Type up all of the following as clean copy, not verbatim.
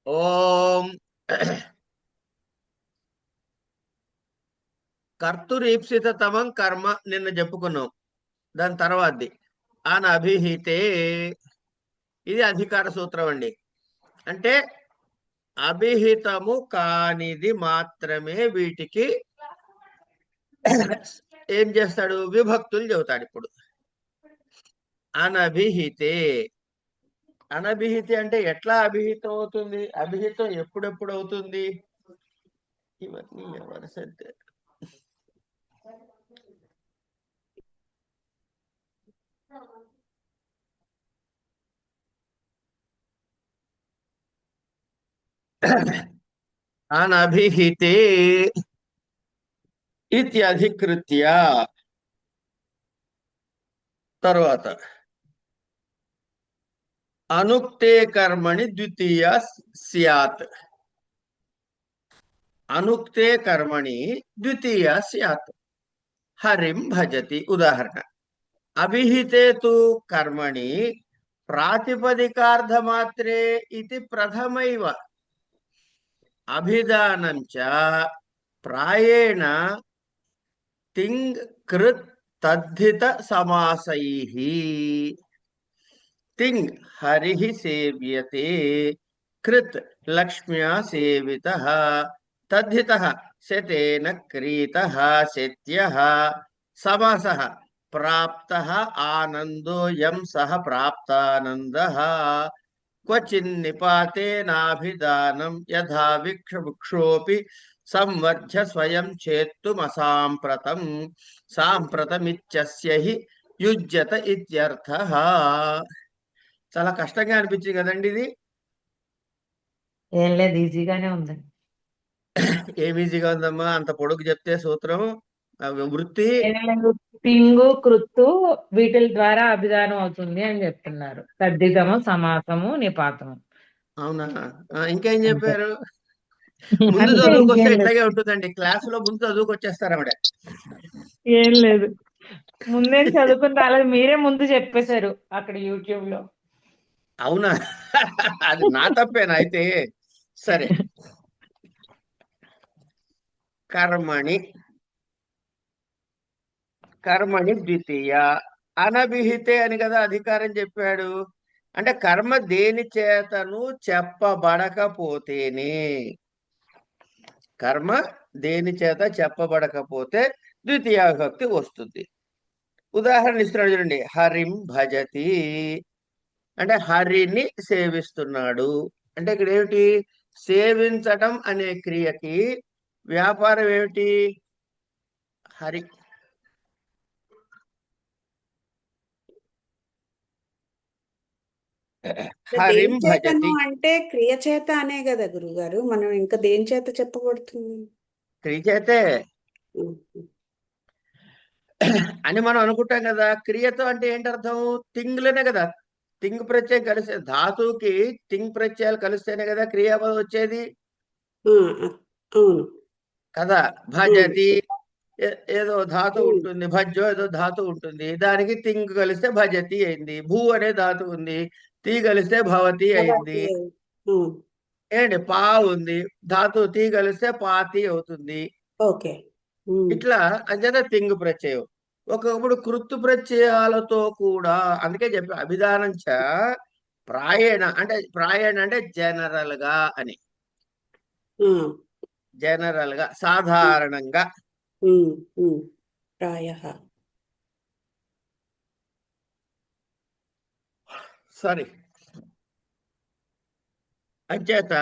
ఓం కర్తురీప్సితమం కర్మ నిన్న చెప్పుకున్నాం. దాని తర్వాతది అనభిహితే. ఇది అధికార సూత్రం అండి. అంటే అభిహితము కానిది మాత్రమే వీటికి ఏం చేస్తాడు, విభక్తులు చెబుతాడు. ఇప్పుడు అనభిహితే. అనభిహితి అంటే ఎట్లా అభిహితం అవుతుంది, అభిహితం ఎప్పుడెప్పుడు అవుతుంది, ఇవన్నీ ఎవరు సత్య. అనభిహితే ఇత్యధికృత్య. తర్వాత అనుక్తే కర్మణి ద్వితీయ స్యాత్. అనుక్తే కర్మణి ద్వితీయ స్యాత్. హరిం భజతి. ఉదాహరణ, అభిహితే తు కర్మణి ప్రాతిపదికార్థమాత్రే ఇది ప్రథమైవ. అభిధానం చ ప్రాయేణ తింగ్ కృత్ తద్ధిత సమాసైః. తింగ్ హరిః సేవ్యతే, కృత్ లక్ష్మ్యా సేవితః, తద్ధితః శతేన క్రీతః శత్యః. సమాసః ప్రాప్తః ఆనందో యం సః ప్రాప్తానందః. క్వచిన్నిపాతేనాభిధానం యథా వృక్షోపి సంవర్ధ్య స్వయం చేత్తుమసాంప్రతం. సాంప్రతమిత్యస్య హి యుజ్యత ఇత్యర్థః. చాలా కష్టంగా అనిపించింది కదండి ఇది. ఏం లేదు, ఈజీగానే ఉంది. ఏం ఈజీగా ఉందమ్మా, అంత పొడుగు చెప్తే సూత్రం. వృత్తి తింగు కృత్తు వీటి ద్వారా అభిధానం అవుతుంది అని చెప్తున్నారు. తద్దితము, సమాసము, నిపాతము. అవునా? ఇంకేం అంతే. చెప్పారు? ముందు అంతే, చదువుకొస్తే ఇంకేం లేదు. ఇట్లాగే ఉంటుందండి. క్లాస్ లో ముందు చదువుకొచ్చేస్తారు ఆవిడ. ఏం లేదు, ముందేం చదువుకుని రాలేదు, మీరే ముందు చెప్పేశారు అక్కడ యూట్యూబ్ లో. అవునా? అది నా తప్పేనా అయితే? సరే. కర్మణి కర్మణి ద్వితీయ. అనభిహితే అని కదా అధికారం చెప్పాడు. అంటే కర్మ దేని చేతను చెప్పబడకపోతేనే, కర్మ దేని చేత చెప్పబడకపోతే ద్వితీయ విభక్తి వస్తుంది. ఉదాహరణ ఇస్తున్నాడు చూడండి, హరిం భజతి. అంటే హరిని సేవిస్తున్నాడు. అంటే ఇక్కడ ఏమిటి, సేవించటం అనే క్రియకి వ్యాపారం ఏమిటి, హరి. హరిం దేని చేతను భజతి. అంటే క్రియ చేత అనే కదా గురుగారు, మనం ఇంకా దేని చేత చెప్పబడుతుంది? క్రియ చేతే ఉమ్. అని మనం అనుకుంటాం కదా. క్రియతో అంటే ఏంటి అర్థం, తింగ్లనే కదా. తింగ్ ప్రత్యయం కలిసే ధాతువుకి తింగ్ ప్రత్యయాలు కలిస్తేనే కదా క్రియాపదం వచ్చేది ఆ, అవును. కదా. అవును. భజతి ఏదో ధాతు ఉమ్. ఉంటుంది, భజ్జో ఏదో ధాతు ఉంటుంది, దానికి తింగ్ కలిస్తే భజతి అయింది. భూ అనే ధాతు ఉంది, తీ కలిస్తే భవతి అయింది. అవును. ఏంటి, పా ఉంది, ధాతు తీ కలిస్తే పాతి అవుతుంది. ఓకే. ఉమ్. ఇట్లా అంచేత తింగ్ ప్రత్యయం. ఒకప్పుడు కృత్తు ప్రత్యయాలతో కూడా, అందుకే చెప్పి అభిధానం చ ప్రాయేణ. అంటే ప్రాయేణ అంటే జనరల్ గా అని, ఆ. జనరల్ గా సాధారణంగా. ఉమ్. ఉమ్. ప్రాయః. సారీ. అంచేత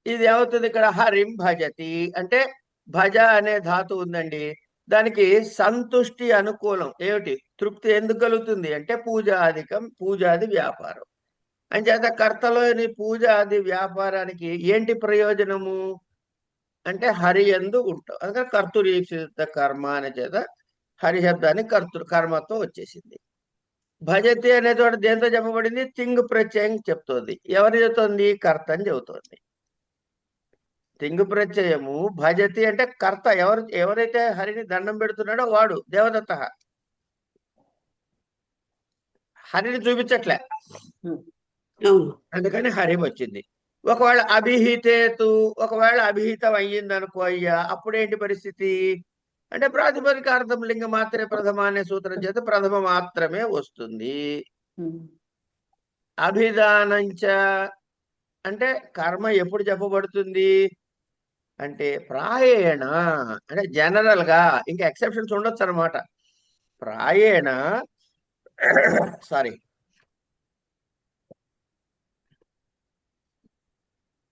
ఇది ఏమవుతుంది ఇక్కడ, హరిం భజతి అంటే భజ అనే ధాతు ఉందండి. దానికి సంతుష్టి అనుకూలం ఏమిటి, తృప్తి ఎందుకు కలుగుతుంది అంటే పూజాధికం, పూజాది వ్యాపారం. అంచేత కర్తలోని పూజాది వ్యాపారానికి ఏంటి ప్రయోజనము అంటే హరి యందు ఉంటాం. అందుకని కర్తురీప్సిత కర్మ అనే చేత హరి శబ్దాన్ని కర్మతో వచ్చేసింది. భజతి అనే చోట దేంతో చెప్పబడింది, తింగ్ ప్రత్యయం చెప్తోంది. ఎవరు చెబుతోంది, కర్త అని చెబుతోంది. తింగ్ ప్రత్యయము భజతి అంటే కర్త, ఎవరైతే హరిని దండం పెడుతున్నాడో వాడు దేవదత్త. హరిని చూపించట్లే, అవును. అందుకని హరి వచ్చింది. ఒకవేళ అభిహితేతు, ఒకవేళ అభిహితం అయ్యింది అనుకో అయ్యా, అప్పుడేంటి పరిస్థితి అంటే ప్రాతిపదికార్థం లింగ మాత్రమే ప్రథమ అనే సూత్రం చేత ప్రథమ మాత్రమే వస్తుంది. అభిధానంచ అంటే కర్మ ఎప్పుడు చెప్పబడుతుంది అంటే ప్రాయేణ, అంటే జనరల్ గా, ఇంకా ఎక్సెప్షన్స్ ఉండొచ్చు అనమాట. ప్రాయేణ సారీ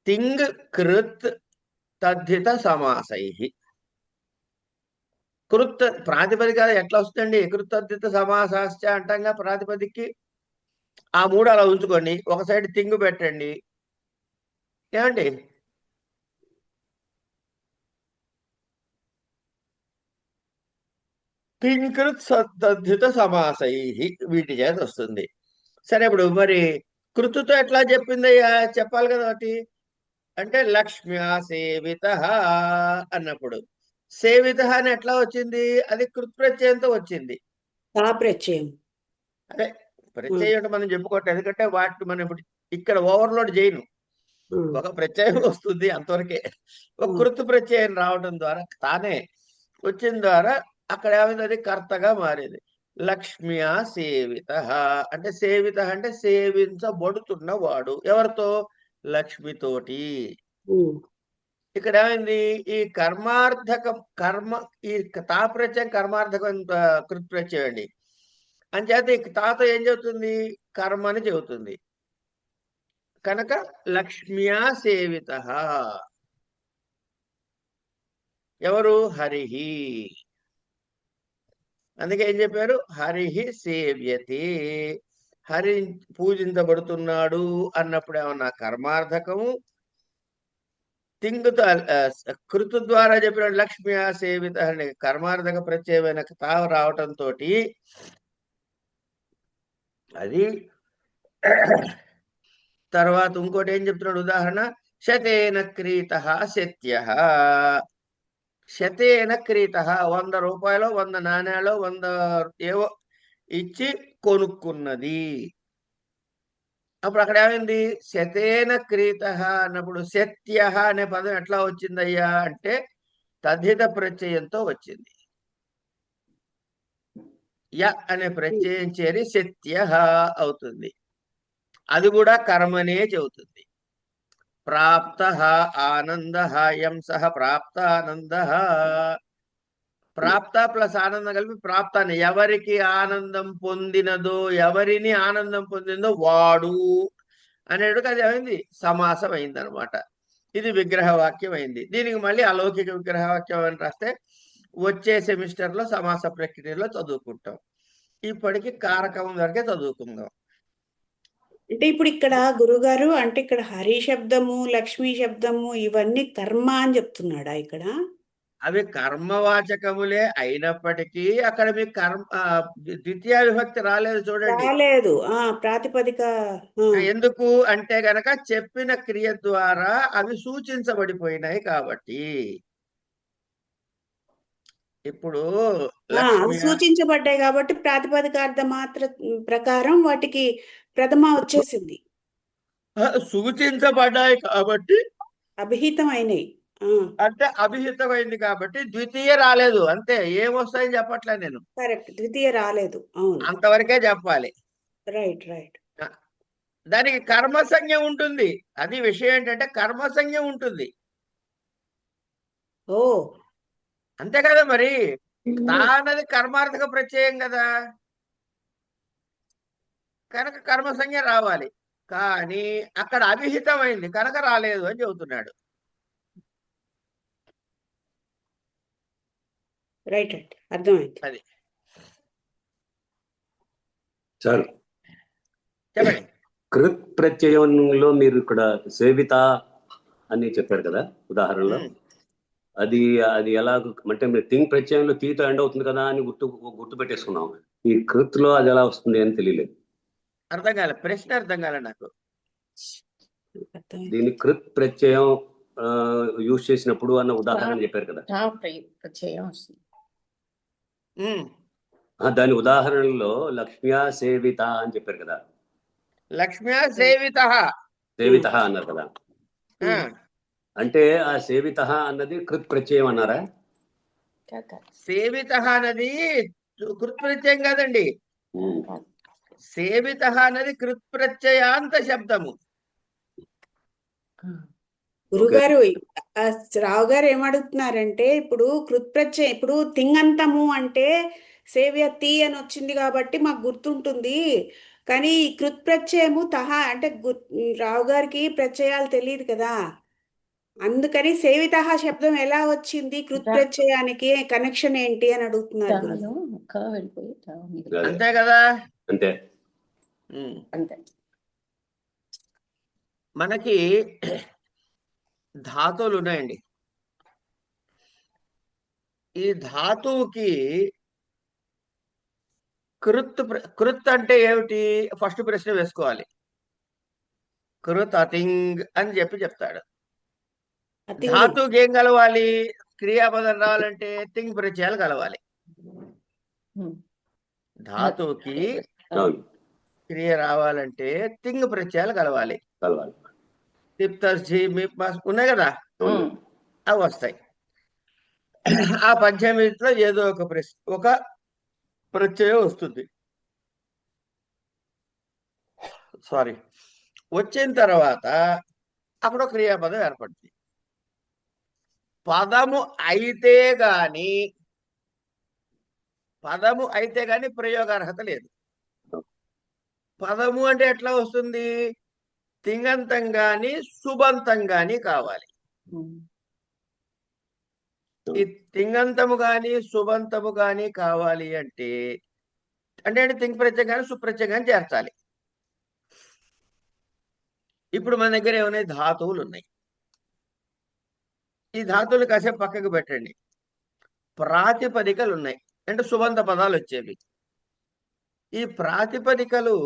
తింగ్ కృత్ తద్ధిత సమాసై. కృత్ ప్రాతిపదిక ఎట్లా వస్తుందండి? కృతద్ధిత సమాసాశ్చ అంటంగా ప్రాతిపదికి. ఆ మూడు అలా ఉంచుకోండి, ఒక సైడ్ తింగు పెట్టండి. ఏమండి? తింకృత్ తద్ధిత సమాసై వీటి చేత వస్తుంది. సరే, ఇప్పుడు మరి కృతుతో ఎట్లా చెప్పిందయ్యా? చెప్పాలి కదా ఒకటి. అంటే లక్ష్మ్యా సేవిత అన్నప్పుడు సేవిత అని ఎట్లా వచ్చింది? అది కృత్ ప్రత్యయంతో వచ్చింది. తా ప్రత్యయం. అదే ప్రత్యయం అంటే మనం చెప్పుకోవట్లేదు, ఎందుకంటే వాటిని మనం ఇప్పుడు ఇక్కడ ఓవర్లోడ్ చేయను. ఒక ప్రత్యయం వస్తుంది అంతవరకే. ఒక కృత్ ప్రత్యయం రావడం ద్వారా, తానే వచ్చిన ద్వారా అక్కడ ఏమైంది? అది కర్తగా మారింది. లక్ష్మ్యా సేవిత అంటే సేవిత అంటే సేవించబడుతున్నవాడు. ఎవరితో? లక్ష్మితోటి. ఇక్కడ ఏమైంది? ఈ కర్మార్థకం కర్మ, ఈ తా ప్రత్యయం కర్మార్థకం కృత్ ప్రత్యయం అండి. అంచేత ఈ తాతో ఏం చెబుతుంది? కర్మ అని చెబుతుంది. కనుక లక్ష్మ్యా సేవిత. ఎవరు? హరిహి. అందుకే ఏం చెప్పారు? హరిహి సేవ్యతే. హరి పూజించబడుతున్నాడు అన్నప్పుడు ఏమన్నా కర్మార్థకము, తింగుతో కృతు ద్వారా చెప్పిన లక్ష్మ్యా సేవిత అనే కర్మార్థక ప్రత్యయమైన తావ రావటంతో అది. తర్వాత ఇంకోటి ఏం చెప్తున్నాడు ఉదాహరణ? శతేన క్రీత శత్య. శతేన క్రీత 100 రూపాయలు, 100 నాణ్యాలు, 100 ఏవో ఇచ్చి కొనుక్కున్నది. అప్పుడు అక్కడ ఏమైంది? శతేన క్రీత అన్నప్పుడు శత్య అనే పదం ఎట్లా వచ్చిందయ్యా అంటే తద్ధిత ప్రత్యయంతో వచ్చింది. య అనే ప్రత్యయం చేరి శత్య అవుతుంది. అది కూడా కర్మనే చెబుతుంది. ప్రాప్త ఆనంద యం సహ ప్రాప్తానంద. ప్రాప్త ప్లస్ ఆనందం కలిపి ప్రాప్తాన్ని, ఎవరికి ఆనందం పొందినదో, ఎవరిని ఆనందం పొందిందో వాడు అనేటికి అది అయింది సమాసం అయింది అనమాట. ఇది విగ్రహవాక్యం అయింది. దీనికి మళ్ళీ అలౌకిక విగ్రహవాక్యం అని రాస్తే వచ్చే సెమిస్టర్ లో సమాస ప్రక్రియలో చదువుకుంటాం. ఇప్పటికి కారకం వరకే చదువుకుందాం. అంటే ఇప్పుడు ఇక్కడ గురుగారు, అంటే ఇక్కడ హరి శబ్దము, లక్ష్మీ శబ్దము ఇవన్నీ కర్మ అని చెప్తున్నాడా ఇక్కడ? అవి కర్మవాచకములే అయినప్పటికీ అక్కడ మీకు కర్మ ద్వితీయ విభక్తి రాలేదు చూడండి. రాలేదు. ప్రాతిపదిక. ఎందుకు అంటే గనక చెప్పిన క్రియ ద్వారా అవి సూచించబడిపోయినాయి కాబట్టి. ఇప్పుడు అవి లక్ష్మి సూచించబడ్డాయి కాబట్టి ప్రాతిపదికార్థ మాత్ర ప్రకారం వాటికి ప్రథమ వచ్చేసింది. సూచించబడ్డాయి కాబట్టి అభిహితం అయినాయి. అంటే అభిహితమైంది కాబట్టి ద్వితీయ రాలేదు అంతే. ఏమొస్తాయని చెప్పట్లే నేను. కరెక్ట్, ద్వితీయ రాలేదు. అవును, అంతవరకే చెప్పాలి. Right right. దానికి కర్మసంజ్ఞ ఉంటుంది. అది విషయం ఏంటంటే కర్మసంజ్ఞ ఉంటుంది. ఓ, అంతే కదా మరి. తానది కర్మార్థక ప్రత్యయం కదా, కనుక కర్మసంజ్ఞ రావాలి. కానీ అక్కడ అభిహితమైంది కనుక రాలేదు అని చెబుతున్నాడు. రైట్ రైట్, అర్థమైంది. అది సార్ చెప్పండి. కృత్ ప్రత్యయంలో మీరు ఇక్కడ సేవిత అని చెప్పారు కదా ఉదాహరణలో. అది అది ఎలా అంటే మీరు తింగ్ ప్రత్యయంలో తీతో ఎండ్ అవుతుంది కదా అని గుర్తు పెట్టేసుకున్నాం. ఈ కృత్ లో అది ఎలా వస్తుంది అని తెలియలేదు. అర్థం కాలే, ప్రశ్న అర్థం కాలే నాకు. దీన్ని కృత్ ప్రత్యయం యూజ్ చేసినప్పుడు అన్న ఉదాహరణ చెప్పారు కదా. దాని ఉదాహరణలో లక్ష్మ్యా సేవిత అని చెప్పారు కదా. లక్ష్మ్యా సేవిత సేవిత అన్నారు కదా. ఆ, అంటే ఆ సేవిత అన్నది కృత్ ప్రత్యయం అన్నారా? సేవిత అన్నది కృత్ప్రత్యయం కాదండి. ఉమ్. సేవిత అన్నది కృత్ప్రత్యయాంత శబ్దము. గురుగారు ఆ రావు గారు ఏమడుగుతున్నారంటే ఇప్పుడు కృత్ప్రత్యయం, ఇప్పుడు తింగంతము అంటే సేవ్య తీ అని వచ్చింది కాబట్టి మాకు గుర్తుంటుంది. కానీ ఈ కృత్ప్రత్యయము అంటే రావు గారికి ప్రత్యయాలు తెలియదు కదా, అందుకని సేవిత శబ్దం ఎలా వచ్చింది, కృత్ప్రత్యయానికి కనెక్షన్ ఏంటి అని అడుగుతున్నారు గురువు. అదే. అంతే కదా. అంతే. ఉమ్. అంతే. మనకి ధాతువులు ఉన్నాయండి. ఈ ధాతువుకి కృత్ అంటే ఏమిటి? ఫస్ట్ ప్రశ్న వేసుకోవాలి. కృత్ అతింగ్ అని చెప్తాడు. అతింగి. ధాతువుకి ఏం కలవాలి? క్రియాపదం రావాలంటే తింగ్ ప్రత్యయాలు కలవాలి. ధాతువుకి అవును. క్రియ రావాలంటే తింగ్ ప్రత్యయాలు కలవాలి. కలవాలి. ఉన్నాయి కదా, అవును. అవి వస్తాయి. ఆ పంచమిలో ఏదో ఒక ప్రత్యయం వస్తుంది. సారీ, వచ్చిన తర్వాత అప్పుడు క్రియాపదం ఏర్పడుతుంది. పదము అయితే గాని ప్రయోగార్హత లేదు. పదము అంటే ఎట్లా వస్తుంది? తింగంతం గాని సుబంతం గాని కావాలి. ఈ తింగంతము గాని సుబంతము గాని కావాలి అంటే తింగ్ ప్రత్యయం కానీ సుప్రత్యయం కానీ చేర్చాలి. ఇప్పుడు మన దగ్గర ఏమైనా ధాతువులు ఉన్నాయి. ఈ ధాతువులు కాసేపు పక్కకు పెట్టండి. ప్రాతిపదికలు ఉన్నాయి, అంటే సుబంత పదాలు వచ్చేవి. ఈ ప్రాతిపదికలు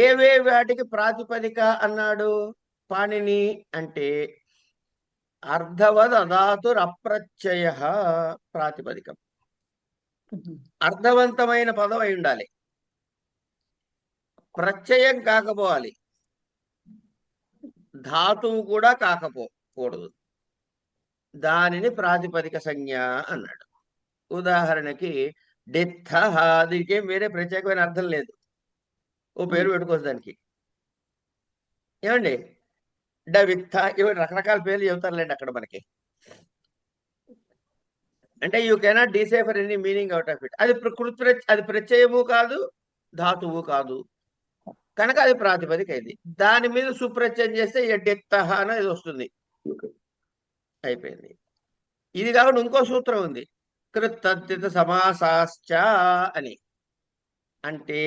ఏవే వాటికి ప్రాతిపదిక అన్నాడు పాణిని అంటే అర్ధవద్ అధాతురప్రత్యయ ప్రాతిపదికం. అర్థవంతమైన పదం అయి ఉండాలి, ప్రత్యయం కాకపోవాలి, ధాతువు కూడా కాకపోకూడదు. దానిని ప్రాతిపదిక సంజ్ఞ అన్నాడు. ఉదాహరణకి డిత్థ, దీనికేం వేరే ప్రత్యేకమైన అర్థం లేదు, ఓ పేరు పెట్టుకోవచ్చు దానికి. ఏమండి, డవిత్థ, ఇవి రకరకాల పేర్లు చెబుతారులేండి అక్కడ మనకి. అంటే you cannot decipher any meaning out of it. అది ప్రత్యయము కాదు, ధాతువు కాదు, కనుక అది ప్రాతిపదిక అయింది. దాని మీద సుప్రత్యయం చేస్తే డిత్థ అనేది వస్తుంది, అయిపోయింది. ఇది కాకుండా ఇంకో సూత్రం ఉంది, కృత్తద్ధిత సమాసాశ్చ అని. అంటే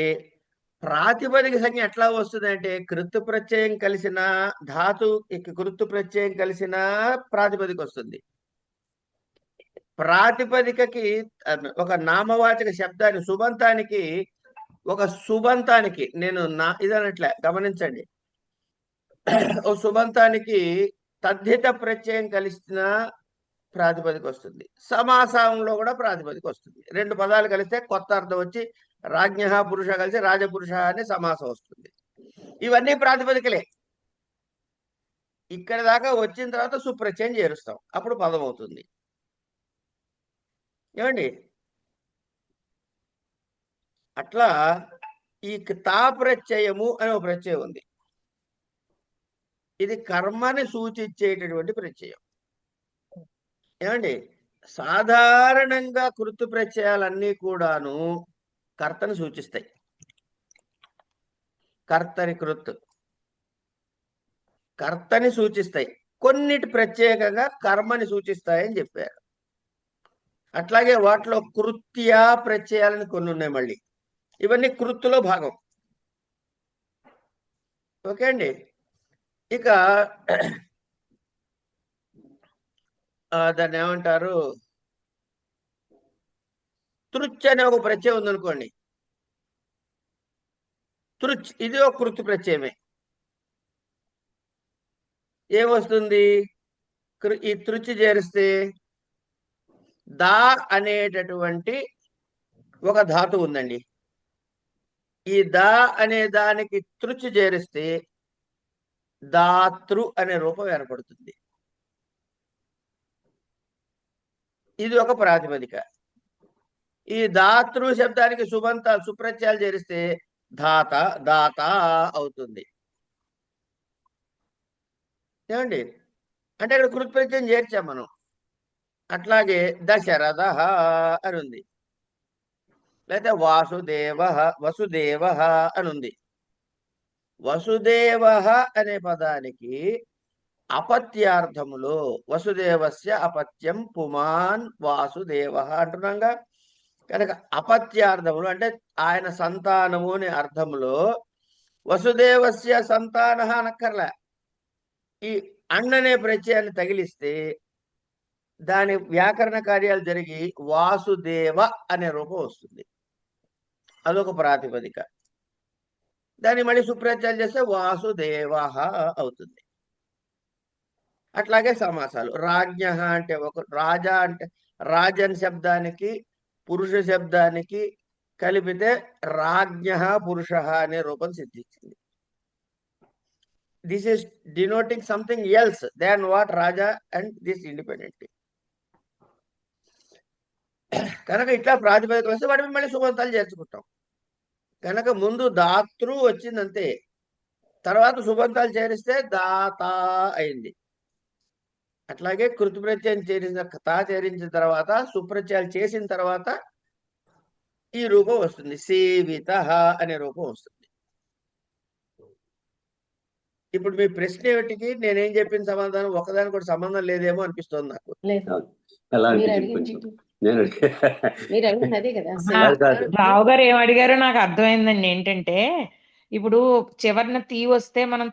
ప్రాతిపదిక సంజ్ఞ ఎట్లా వస్తుంది అంటే కృత్తు ప్రత్యయం కలిసిన కృత్తు ప్రత్యయం కలిసిన ప్రాతిపదిక వస్తుంది. ప్రాతిపదికకి ఒక నామవాచక శబ్దాన్ని సుబంతానికి నేను ఇదనట్లే గమనించండి. ఓ సుబంతానికి తద్ధిత ప్రత్యయం కలిసిన ప్రాతిపదిక వస్తుంది. సమాసంలో కూడా ప్రాతిపదిక వస్తుంది. రెండు పదాలు కలిస్తే కొత్త అర్థం వచ్చి రాజ్ఞ పురుష కలిసి రాజపురుష అనే సమాసం వస్తుంది. ఇవన్నీ ప్రాతిపదికలే. ఇక్కడ దాకా వచ్చిన తర్వాత సుప్రత్యయం చేరుస్తాం, అప్పుడు పదం అవుతుంది. ఏమండి, అట్లా ఈ తా ప్రత్యయము అనే ఒక ప్రత్యయం ఉంది. ఇది కర్మని సూచించేటటువంటి ప్రత్యయం. ఏమండి, సాధారణంగా కృతు ప్రత్యయాలన్నీ కూడాను కర్తని సూచిస్తాయి. కర్తని సూచిస్తాయి, కొన్నిటి ప్రత్యేకంగా కర్మని సూచిస్తాయని చెప్పారు. అట్లాగే వాటిలో కృత్య ప్రత్యయాలని కొన్ని ఉన్నాయి. మళ్ళీ ఇవన్నీ కృత్తులో భాగం. ఓకే అండి. ఇక దాన్ని ఏమంటారు, తృచ్ అనే ఒక ప్రత్యయం ఉందనుకోండి. తృచ్, ఇది ఒక కృతు ప్రత్యయమే. ఏమొస్తుంది? ఈ తృచ్ చేరిస్తే దా అనేటటువంటి ఒక ధాతు ఉందండి. ఈ దా అనే దానికి తృచ్ చేరిస్తే దాతృ అనే రూపం ఏర్పడుతుంది. ఇది ఒక ప్రాతిపదిక. ఈ దాతృ శబ్దానికి సుప్రత్యయాలు చేరిస్తే ధాత దాత అవుతుంది. ఏమండి? అంటే ఇక్కడ కృత్ప్రత్యయం చేర్చాం మనం. అట్లాగే దశరథ అని ఉంది, లేకపోతే వసుదేవ అని ఉంది. వసుదేవ అనే పదానికి అపత్యార్థములో వసుదేవస్య అపత్యం పుమాన్ వాసుదేవ అంటున్నాగా. కనుక అపత్యార్థములు అంటే ఆయన సంతానము అనే అర్థములో వసుదేవస్య సంతాన అనక్కర్లే, ఈ అన్ననే ప్రత్యయాన్ని తగిలిస్తే దాని వ్యాకరణ కార్యాలు జరిగి వాసుదేవ అనే రూపం వస్తుంది. అదొక ప్రాతిపదిక. దాన్ని మళ్ళీ సుప్రత్యయాలు చేస్తే వాసుదేవ అవుతుంది. అట్లాగే సమాసాలు. రాజ్ఞ అంటే రాజా అంటే రాజన్ శబ్దానికి పురుష శబ్దానికి కలిపితే రాజ్ఞ పురుష అనే రూపం సిద్ధించింది. This is denoting something else than what raja and this independent. కనుక ఇట్లా ప్రాతిపదికలు వస్తే వాటి మళ్ళీ సుబంతాలు చేర్చుకుంటాం. కనుక ముందు దాతృ వచ్చిందంతే, తర్వాత సుబంతాలు చేరిస్తే దాత అయింది. అట్లాగే కృతప్రత్యయం చేరించిన తర్వాత సుప్రత్యయాలు చేసిన తర్వాత ఈ రూపం వస్తుంది, సేవిత అనే రూపం వస్తుంది. ఇప్పుడు మీ ప్రశ్న ఏమిటికి నేనేం చెప్పిన సమాధానం ఒకదానికి కూడా సంబంధం లేదేమో అనిపిస్తుంది నాకు. రావు గారు ఏం అడిగారో నాకు అర్థమైందండి. ఏంటంటే ఇప్పుడు చివరిన తీ వస్తే మనం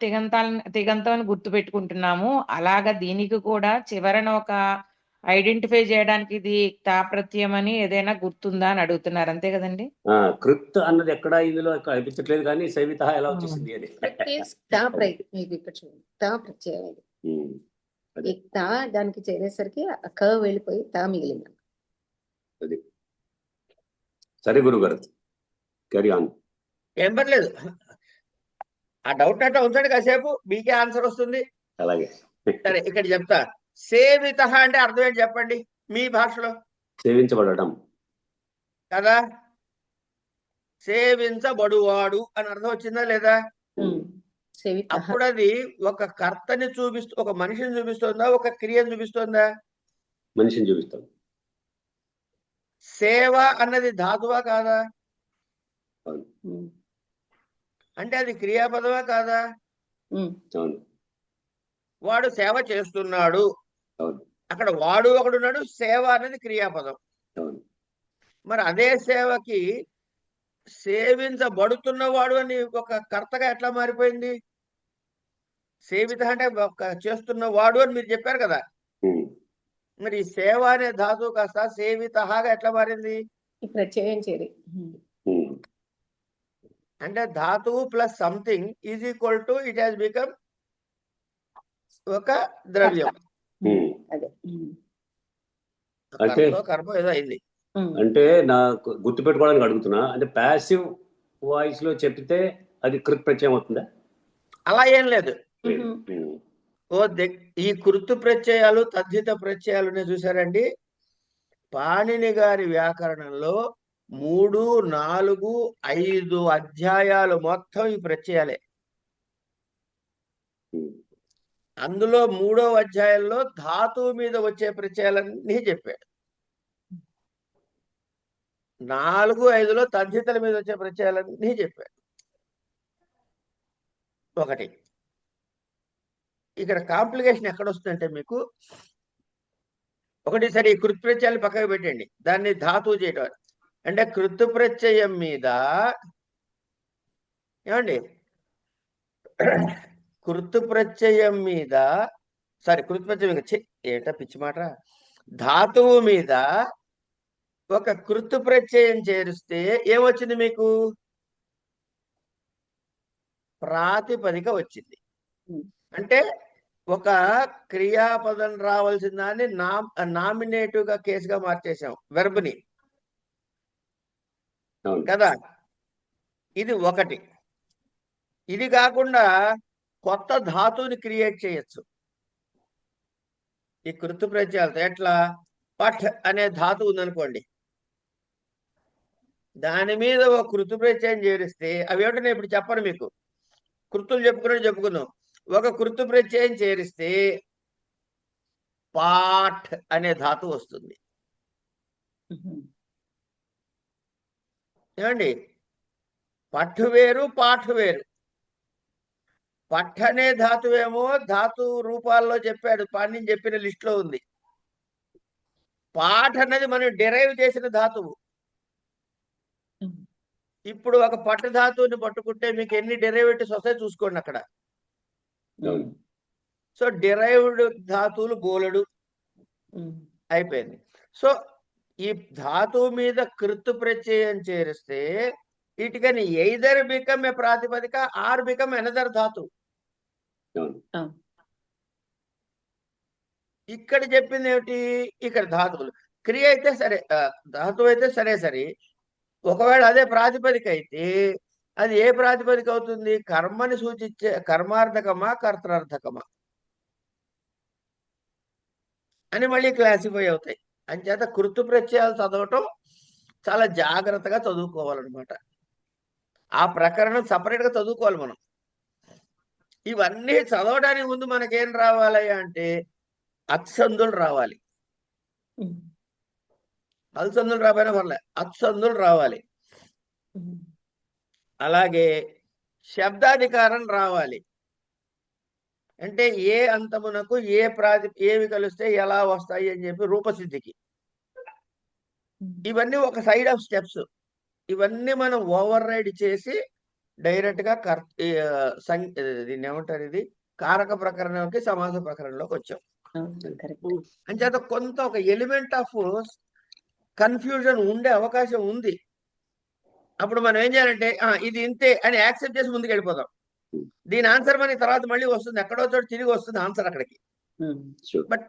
తిగంతం అని గుర్తు పెట్టుకుంటున్నాము. అలాగా దీనికి కూడా చివరన ఒక ఐడెంటిఫై చేయడానికి ఇది తాప్రత్యయం అని ఏదైనా గుర్తుందా అని అడుగుతున్నారు, అంతే కదండి? కృత్ అన్నది ఎక్కడ ఇందులో అనిపించట్లేదు, కానీ సేవిత ఎలా వచ్చేసింది అని. దానికి చేరేసరికి క వెళ్ళిపోయి తా మిగిలింది. అది సరే గురువు గారు, క్యారీ ఆన్. ఏం పర్లేదు, ఆ డౌట్ అంటే ఉంచండి కాసేపు, మీకే ఆన్సర్ వస్తుంది. అలాగే. సరే, ఇక్కడ చెప్తా. సేవిత అంటే అర్థం ఏంటి చెప్పండి మీ భాషలో? సేవించబడటం కదా. సేవించబడువాడు అని అర్థం వచ్చిందా లేదా? అప్పుడు అది ఒక కర్తని చూపిస్తూ, ఒక మనిషిని చూపిస్తుందా, ఒక క్రియను చూపిస్తుందా? మనిషిని చూపిస్తాం. సేవ అన్నది ధాతువా కాదా? అంటే అది క్రియాపదమా కాదా? వాడు సేవ చేస్తున్నాడు, అక్కడ వాడు ఒకడున్నాడు, సేవ అనేది క్రియాపదం. మరి అదే సేవకి సేవించబడుతున్నవాడు అని ఒక కర్తగా ఎట్లా మారిపోయింది? సేవిత అంటే చేస్తున్నవాడు అని మీరు చెప్పారు కదా. మరి సేవ అనే ధాతువు కాస్త సేవితగా ఎట్లా మారింది? ప్రత్యయం చేరి అంటే ధాతువు plus something is equal to it has become ఒక ద్రవ్యం. అంటే కర్మ ఏదో అయింది. అంటే నాకు గుర్తు పెట్టుకోవడానికి అడుగుతున్నా, అంటే ప్యాసివ్ వాయిస్ లో చెప్తే అది కృత్ ప్రత్యయం అవుతుందా? అలా ఏం లేదు. ఈ కృతు ప్రత్యయాలు తద్ధిత ప్రత్యయాలు చూసారండి. పాణిని గారి వ్యాకరణంలో 3, 4, 5 అధ్యాయాలు మొత్తం ఈ ప్రత్యయాలే. అందులో 3వ అధ్యాయంలో ధాతువు మీద వచ్చే ప్రత్యయాలన్నీ చెప్పాడు. 4, 5లో తద్ధితల మీద వచ్చే ప్రత్యయాలన్నీ చెప్పాడు. ఒకటి ఇక్కడ కాంప్లికేషన్ ఎక్కడ వస్తుందంటే మీకు ఒకటి, సరే ఈ కృత్ ప్రత్యయాలు పక్కకు పెట్టండి, దాన్ని ధాతువు చేయటం అంటే కృత్ ప్రత్యయం మీద ఏమండి, కృత్ ప్రత్యయం మీద కృత్ ప్రత్యయం ఏటా పిచ్చి మాట, ధాతువు మీద ఒక కృత్ ప్రత్యయం చేరిస్తే ఏమొచ్చింది మీకు? ప్రాతిపదిక వచ్చింది. అంటే ఒక క్రియాపదం రావాల్సిన దాన్ని నామినేటివ్ గా కేసుగా మార్చేసాం, వెర్బ్ని కదా. ఇది ఒకటి. ఇది కాకుండా కొత్త ధాతువుని క్రియేట్ చేయొచ్చు ఈ కృతు ప్రత్యయాలతో. ఎట్లా? పఠ్ అనే ధాతువు ఉందనుకోండి, దాని మీద ఒక కృతు ప్రత్యయం చేరిస్తే అవి ఏమిటో నేను ఇప్పుడు చెప్పను మీకు, కృతులు చెప్పుకుందాం. ఒక కృతు ప్రత్యయం చేరిస్తే పాఠ్ అనే ధాతువు వస్తుంది. ఏమండి? పట్టు వేరు, పాఠు వేరు. పఠ్ అనే ధాతువేమో ధాతు రూపాల్లో చెప్పాడు, పాణిని చెప్పిన లిస్ట్ లో ఉంది. పాఠ్ అన్నది మనం డిరైవ్ చేసిన ధాతువు. ఇప్పుడు ఒక పట్టు ధాతువుని పట్టుకుంటే మీకు ఎన్ని డెరివేటివ్స్ వస్తాయి చూసుకోండి అక్కడ. సో డిరైవ్డ్ ధాతువులు బోలెడు అయిపోయింది. సో ఈ ధాతువు మీద కృతు ప్రత్యయం చేరిస్తే it can either become a ప్రాతిపదిక ఆర్ బికమ్ ఎనదర్ ధాతు. ఇక్కడ చెప్పింది ఏమిటి? ఇక్కడ ధాతువులు క్రియ అయితే సరే, ధాతువు అయితే సరే, ఒకవేళ అదే ప్రాతిపదిక అయితే అది ఏ ప్రాతిపదిక అవుతుంది? కర్మని సూచించే కర్మార్థకమా కర్తార్థకమా అని మళ్ళీ క్లాసిఫై అవుతాయి. అంచేత కృతు ప్రత్యయాలు చదవటం చాలా జాగ్రత్తగా చదువుకోవాలన్నమాట. ఆ ప్రకరణం సపరేట్ గా చదువుకోవాలి మనం. ఇవన్నీ చదవడానికి ముందు మనకేం రావాలి అంటే అత్సందులు రావాలి. అల్సందులు రాబోయినా పర్లే, అత్సందులు రావాలి. అలాగే శబ్దాధికారం రావాలి. అంటే ఏ అంతమునకు ఏవి కలిస్తే ఎలా వస్తాయి అని చెప్పి రూపసిద్ధికి. ఇవన్నీ ఒక సైడ్ ఆఫ్ స్టెప్స్. ఇవన్నీ మనం ఓవర్ రైడ్ చేసి డైరెక్ట్ గా దీన్ని ఏమంటారు, ఇది కారక ప్రకరణంకి సమాస ప్రకరణంలోకి వచ్చాం. అంచేత కొంత ఒక ఎలిమెంట్ ఆఫ్ కన్ఫ్యూజన్ ఉండే అవకాశం ఉంది. అప్పుడు మనం ఏం చేయాలంటే ఇది ఇంతే అని యాక్సెప్ట్ చేసి ముందుకు వెళ్ళిపోతాం. దీని ఆన్సర్ మనకి తర్వాత మళ్ళీ వస్తుంది, ఎక్కడో చోట తిరిగి వస్తుంది ఆన్సర్ అక్కడికి. బట్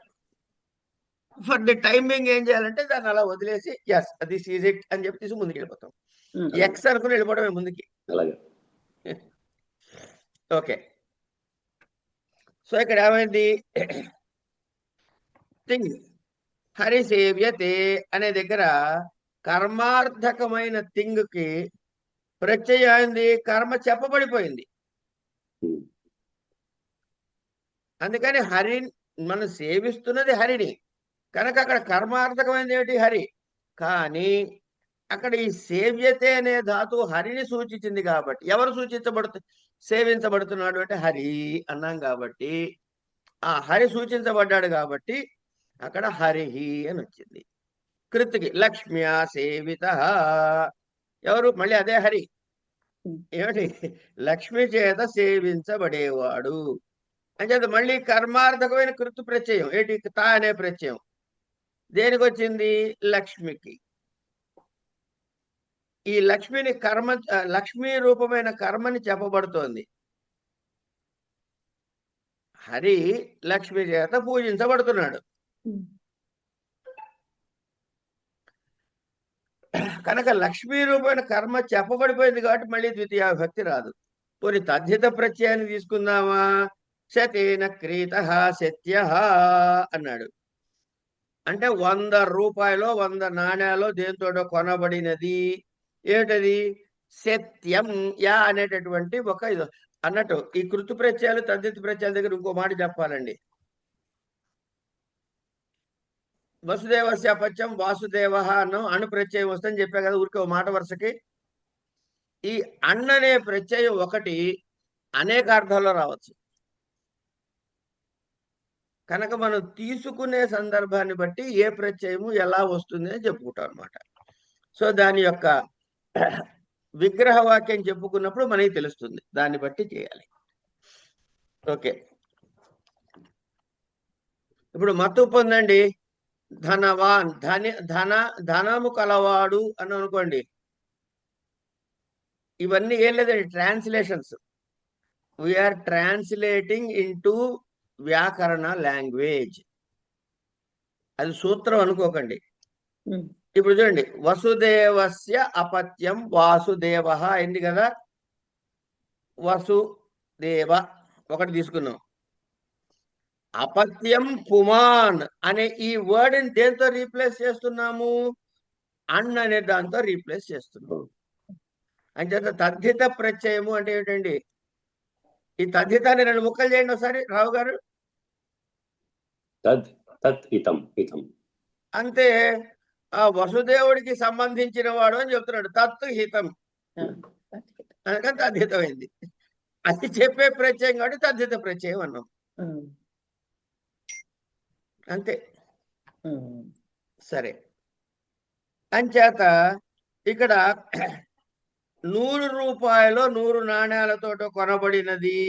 ఫర్ ది టైమింగ్ ఏం చేయాలంటే దాన్ని అలా వదిలేసి ఎస్ దిస్ ఈజ్ ఇట్ అని చెప్పి తీసి ముందుకు వెళ్ళిపోతాం. ఎక్స్ అనుకుని వెళ్ళిపోవడమే ముందుకి. ఓకే, సో ఇక్కడ ఏమైంది? థింగ్ హరిసేవ్యతే అనే దగ్గర కర్మార్థకమైన థింగ్ కి ప్రత్యయం అయింది, కర్మ చెప్పబడిపోయింది. అందుకని హరి మనం సేవిస్తున్నది హరిని కనుక అక్కడ కర్మార్థకమైనది ఏమిటి? హరి. కానీ అక్కడ ఈ సేవ్యతే అనే ధాతువు హరిని సూచించింది కాబట్టి, ఎవరు సేవించబడుతున్నాడు అంటే హరి అన్నాం కాబట్టి, ఆ హరి సూచించబడ్డాడు కాబట్టి అక్కడ హరిహి అని వచ్చింది. కృతికి లక్ష్మ్యా సేవిత, ఎవరు? మళ్ళీ అదే హరి. ఏమిటి? లక్ష్మి చేత సేవించబడేవాడు అని చేత మళ్ళీ కర్మార్థకమైన కృతు ప్రత్యయం ఏంటి? తా అనే ప్రత్యయం దేనికి వచ్చింది? లక్ష్మికి. ఈ లక్ష్మిని లక్ష్మీ రూపమైన కర్మని చెప్పబడుతోంది. హరి లక్ష్మి చేత పూజించబడుతున్నాడు కనుక లక్ష్మీ రూపమైన కర్మ చెప్పబడిపోయింది కాబట్టి మళ్ళీ ద్వితీయ విభక్తి రాదు. పోనీ తద్ధిత ప్రత్యయాన్ని తీసుకుందామా? శతేన క్రీత సత్య అన్నాడు. అంటే 100 రూపాయలు 100 నాణ్యాలు దేంతోటో కొనబడినది. ఏమిటది? సత్యం యా అనేటటువంటి ఒక ఇది అన్నట్టు. ఈ కృతు ప్రత్యయాలు తద్ధిత ప్రత్యయాల దగ్గర ఇంకో మాట చెప్పాలండి. వసుదేవస్య అపత్యం వాసుదేవ అన్నం అణు ప్రత్యయం వస్తుందని చెప్పా కదా ఊరికే ఓ మాట వరుసకి. ఈ అన్న అనే ప్రత్యయం ఒకటి అనేక అర్థాల్లో రావచ్చు కనుక మనం తీసుకునే సందర్భాన్ని బట్టి ఏ ప్రత్యయము ఎలా వస్తుంది అని చెప్పుకుంటాం అనమాట. సో దాని యొక్క విగ్రహ వాక్యం చెప్పుకున్నప్పుడు మనకి తెలుస్తుంది, దాన్ని బట్టి చేయాలి. ఓకే, ఇప్పుడు మత్తు పొందండి. ధనవాన్ ధనము కలవాడు అని అనుకోండి. ఇవన్నీ ఏం లేదండి, ట్రాన్స్లేషన్స్. వీఆర్ ట్రాన్స్లేటింగ్ ఇంటూ వ్యాకరణ లాంగ్వేజ్. అది సూత్రం అనుకోకండి. ఇప్పుడు చూడండి, వసుదేవస్య అపత్యం వాసుదేవ అయింది కదా. వసుదేవ ఒకటి తీసుకున్నాం. అపత్యం పుమాన్ అనే ఈ వర్డ్ ని దేంతో రీప్లేస్ చేస్తున్నాము? అన్ అనే దాంతో రీప్లేస్ చేస్తున్నాం. అంచేత తద్ధిత ప్రత్యయము అంటే ఏంటండి? ఈ తద్ధితాన్ని 2 ముక్కలు చేయండి ఒకసారి రావు గారు. తద్ తత్ హితం హితం. అంతే. ఆ వసుదేవుడికి సంబంధించిన వాడు అని చెప్తున్నాడు. తత్ హితం, అందుకని తద్ధితమైంది. అది చెప్పే ప్రత్యయం కాబట్టి తద్ధిత ప్రత్యయం అన్నాం. అంతే. సరే. అంచేత ఇక్కడ 100 రూపాయలు 100 నాణ్యాలతో కొనబడినది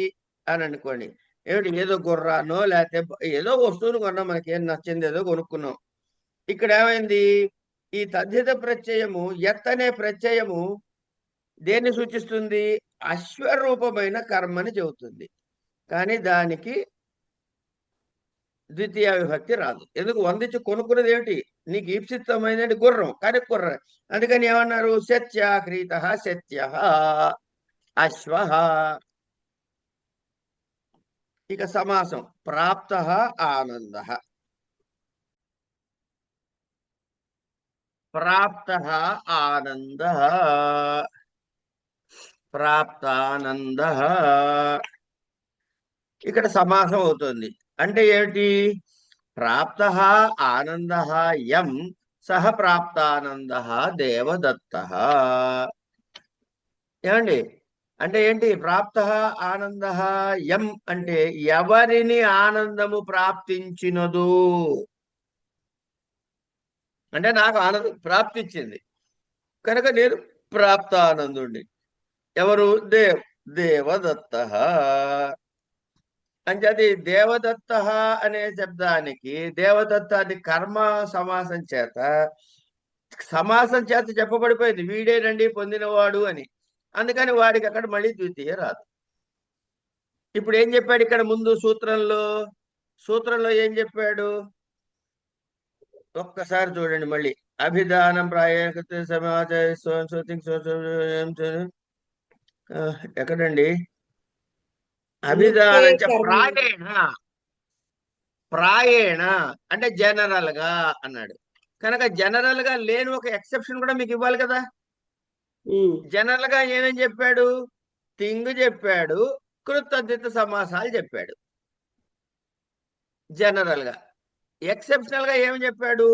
అని అనుకోండి. ఏమిటి? ఏదో గుర్రానో లేకపోతే ఏదో వస్తువును కొన్నాం, మనకి ఏం నచ్చింది ఏదో కొనుక్కున్నాం. ఇక్కడ ఏమైంది? ఈ తద్ధిత ప్రత్యయము యత్ అనే ప్రత్యయము దేన్ని సూచిస్తుంది? అశ్వరూపమైన కర్మని చెబుతుంది. కానీ దానికి ద్వితీయ విభక్తి రాదు. ఎందుకు? వందించి కొనుక్కున్నది ఏమిటి? నీకు ఈప్సితమైనది గుర్రం, కానీ గుర్రం. అందుకని ఏమన్నారు? సత్యాక్రీత సత్య అశ్వ. ఇక సమాసం ప్రాప్త ఆనంద. ప్రాప్త ఆనంద, ప్రాప్తానంద. ఇక్కడ సమాసం అవుతుంది. అంటే ఏమిటి? ప్రాప్త ఆనంద యం సహ ప్రాప్తానంద దేవదత్త. ఏమండి? అంటే ఏంటి? ప్రాప్త ఆనంద యం అంటే ఎవరిని ఆనందము ప్రాప్తించినదు. అంటే నాకు ఆనందం ప్రాప్తించింది కనుక నేను ప్రాప్తానందుండి. ఎవరు? దేవదత్త. అంటే అది దేవదత్త అనే శబ్దానికి దేవదత్త అది కర్మ సమాసం చేత చెప్పబడిపోయింది. వీడేనండి పొందినవాడు అని. అందుకని వాడికి అక్కడ మళ్ళీ ద్వితీయ రాదు. ఇప్పుడు ఏం చెప్పాడు ఇక్కడ ముందు సూత్రంలో ఏం చెప్పాడు? ఒక్కసారి చూడండి మళ్ళీ. అభిధానం ప్రాయ సమాచారం ఎక్కడండి? అభిధానం ప్రాయేణ అంటే జనరల్ గా అన్నాడు. కనుక జనరల్ గా లేని ఒక ఎక్సెప్షన్ కూడా మీకు ఇవ్వాలి కదా. జనరల్ గా ఏమేం చెప్పాడు? తింగు చెప్పాడు, కృతద్ధిత సమాసాలు చెప్పాడు జనరల్ గా. ఎక్సెప్షనల్ గా ఏమి చెప్పాడు?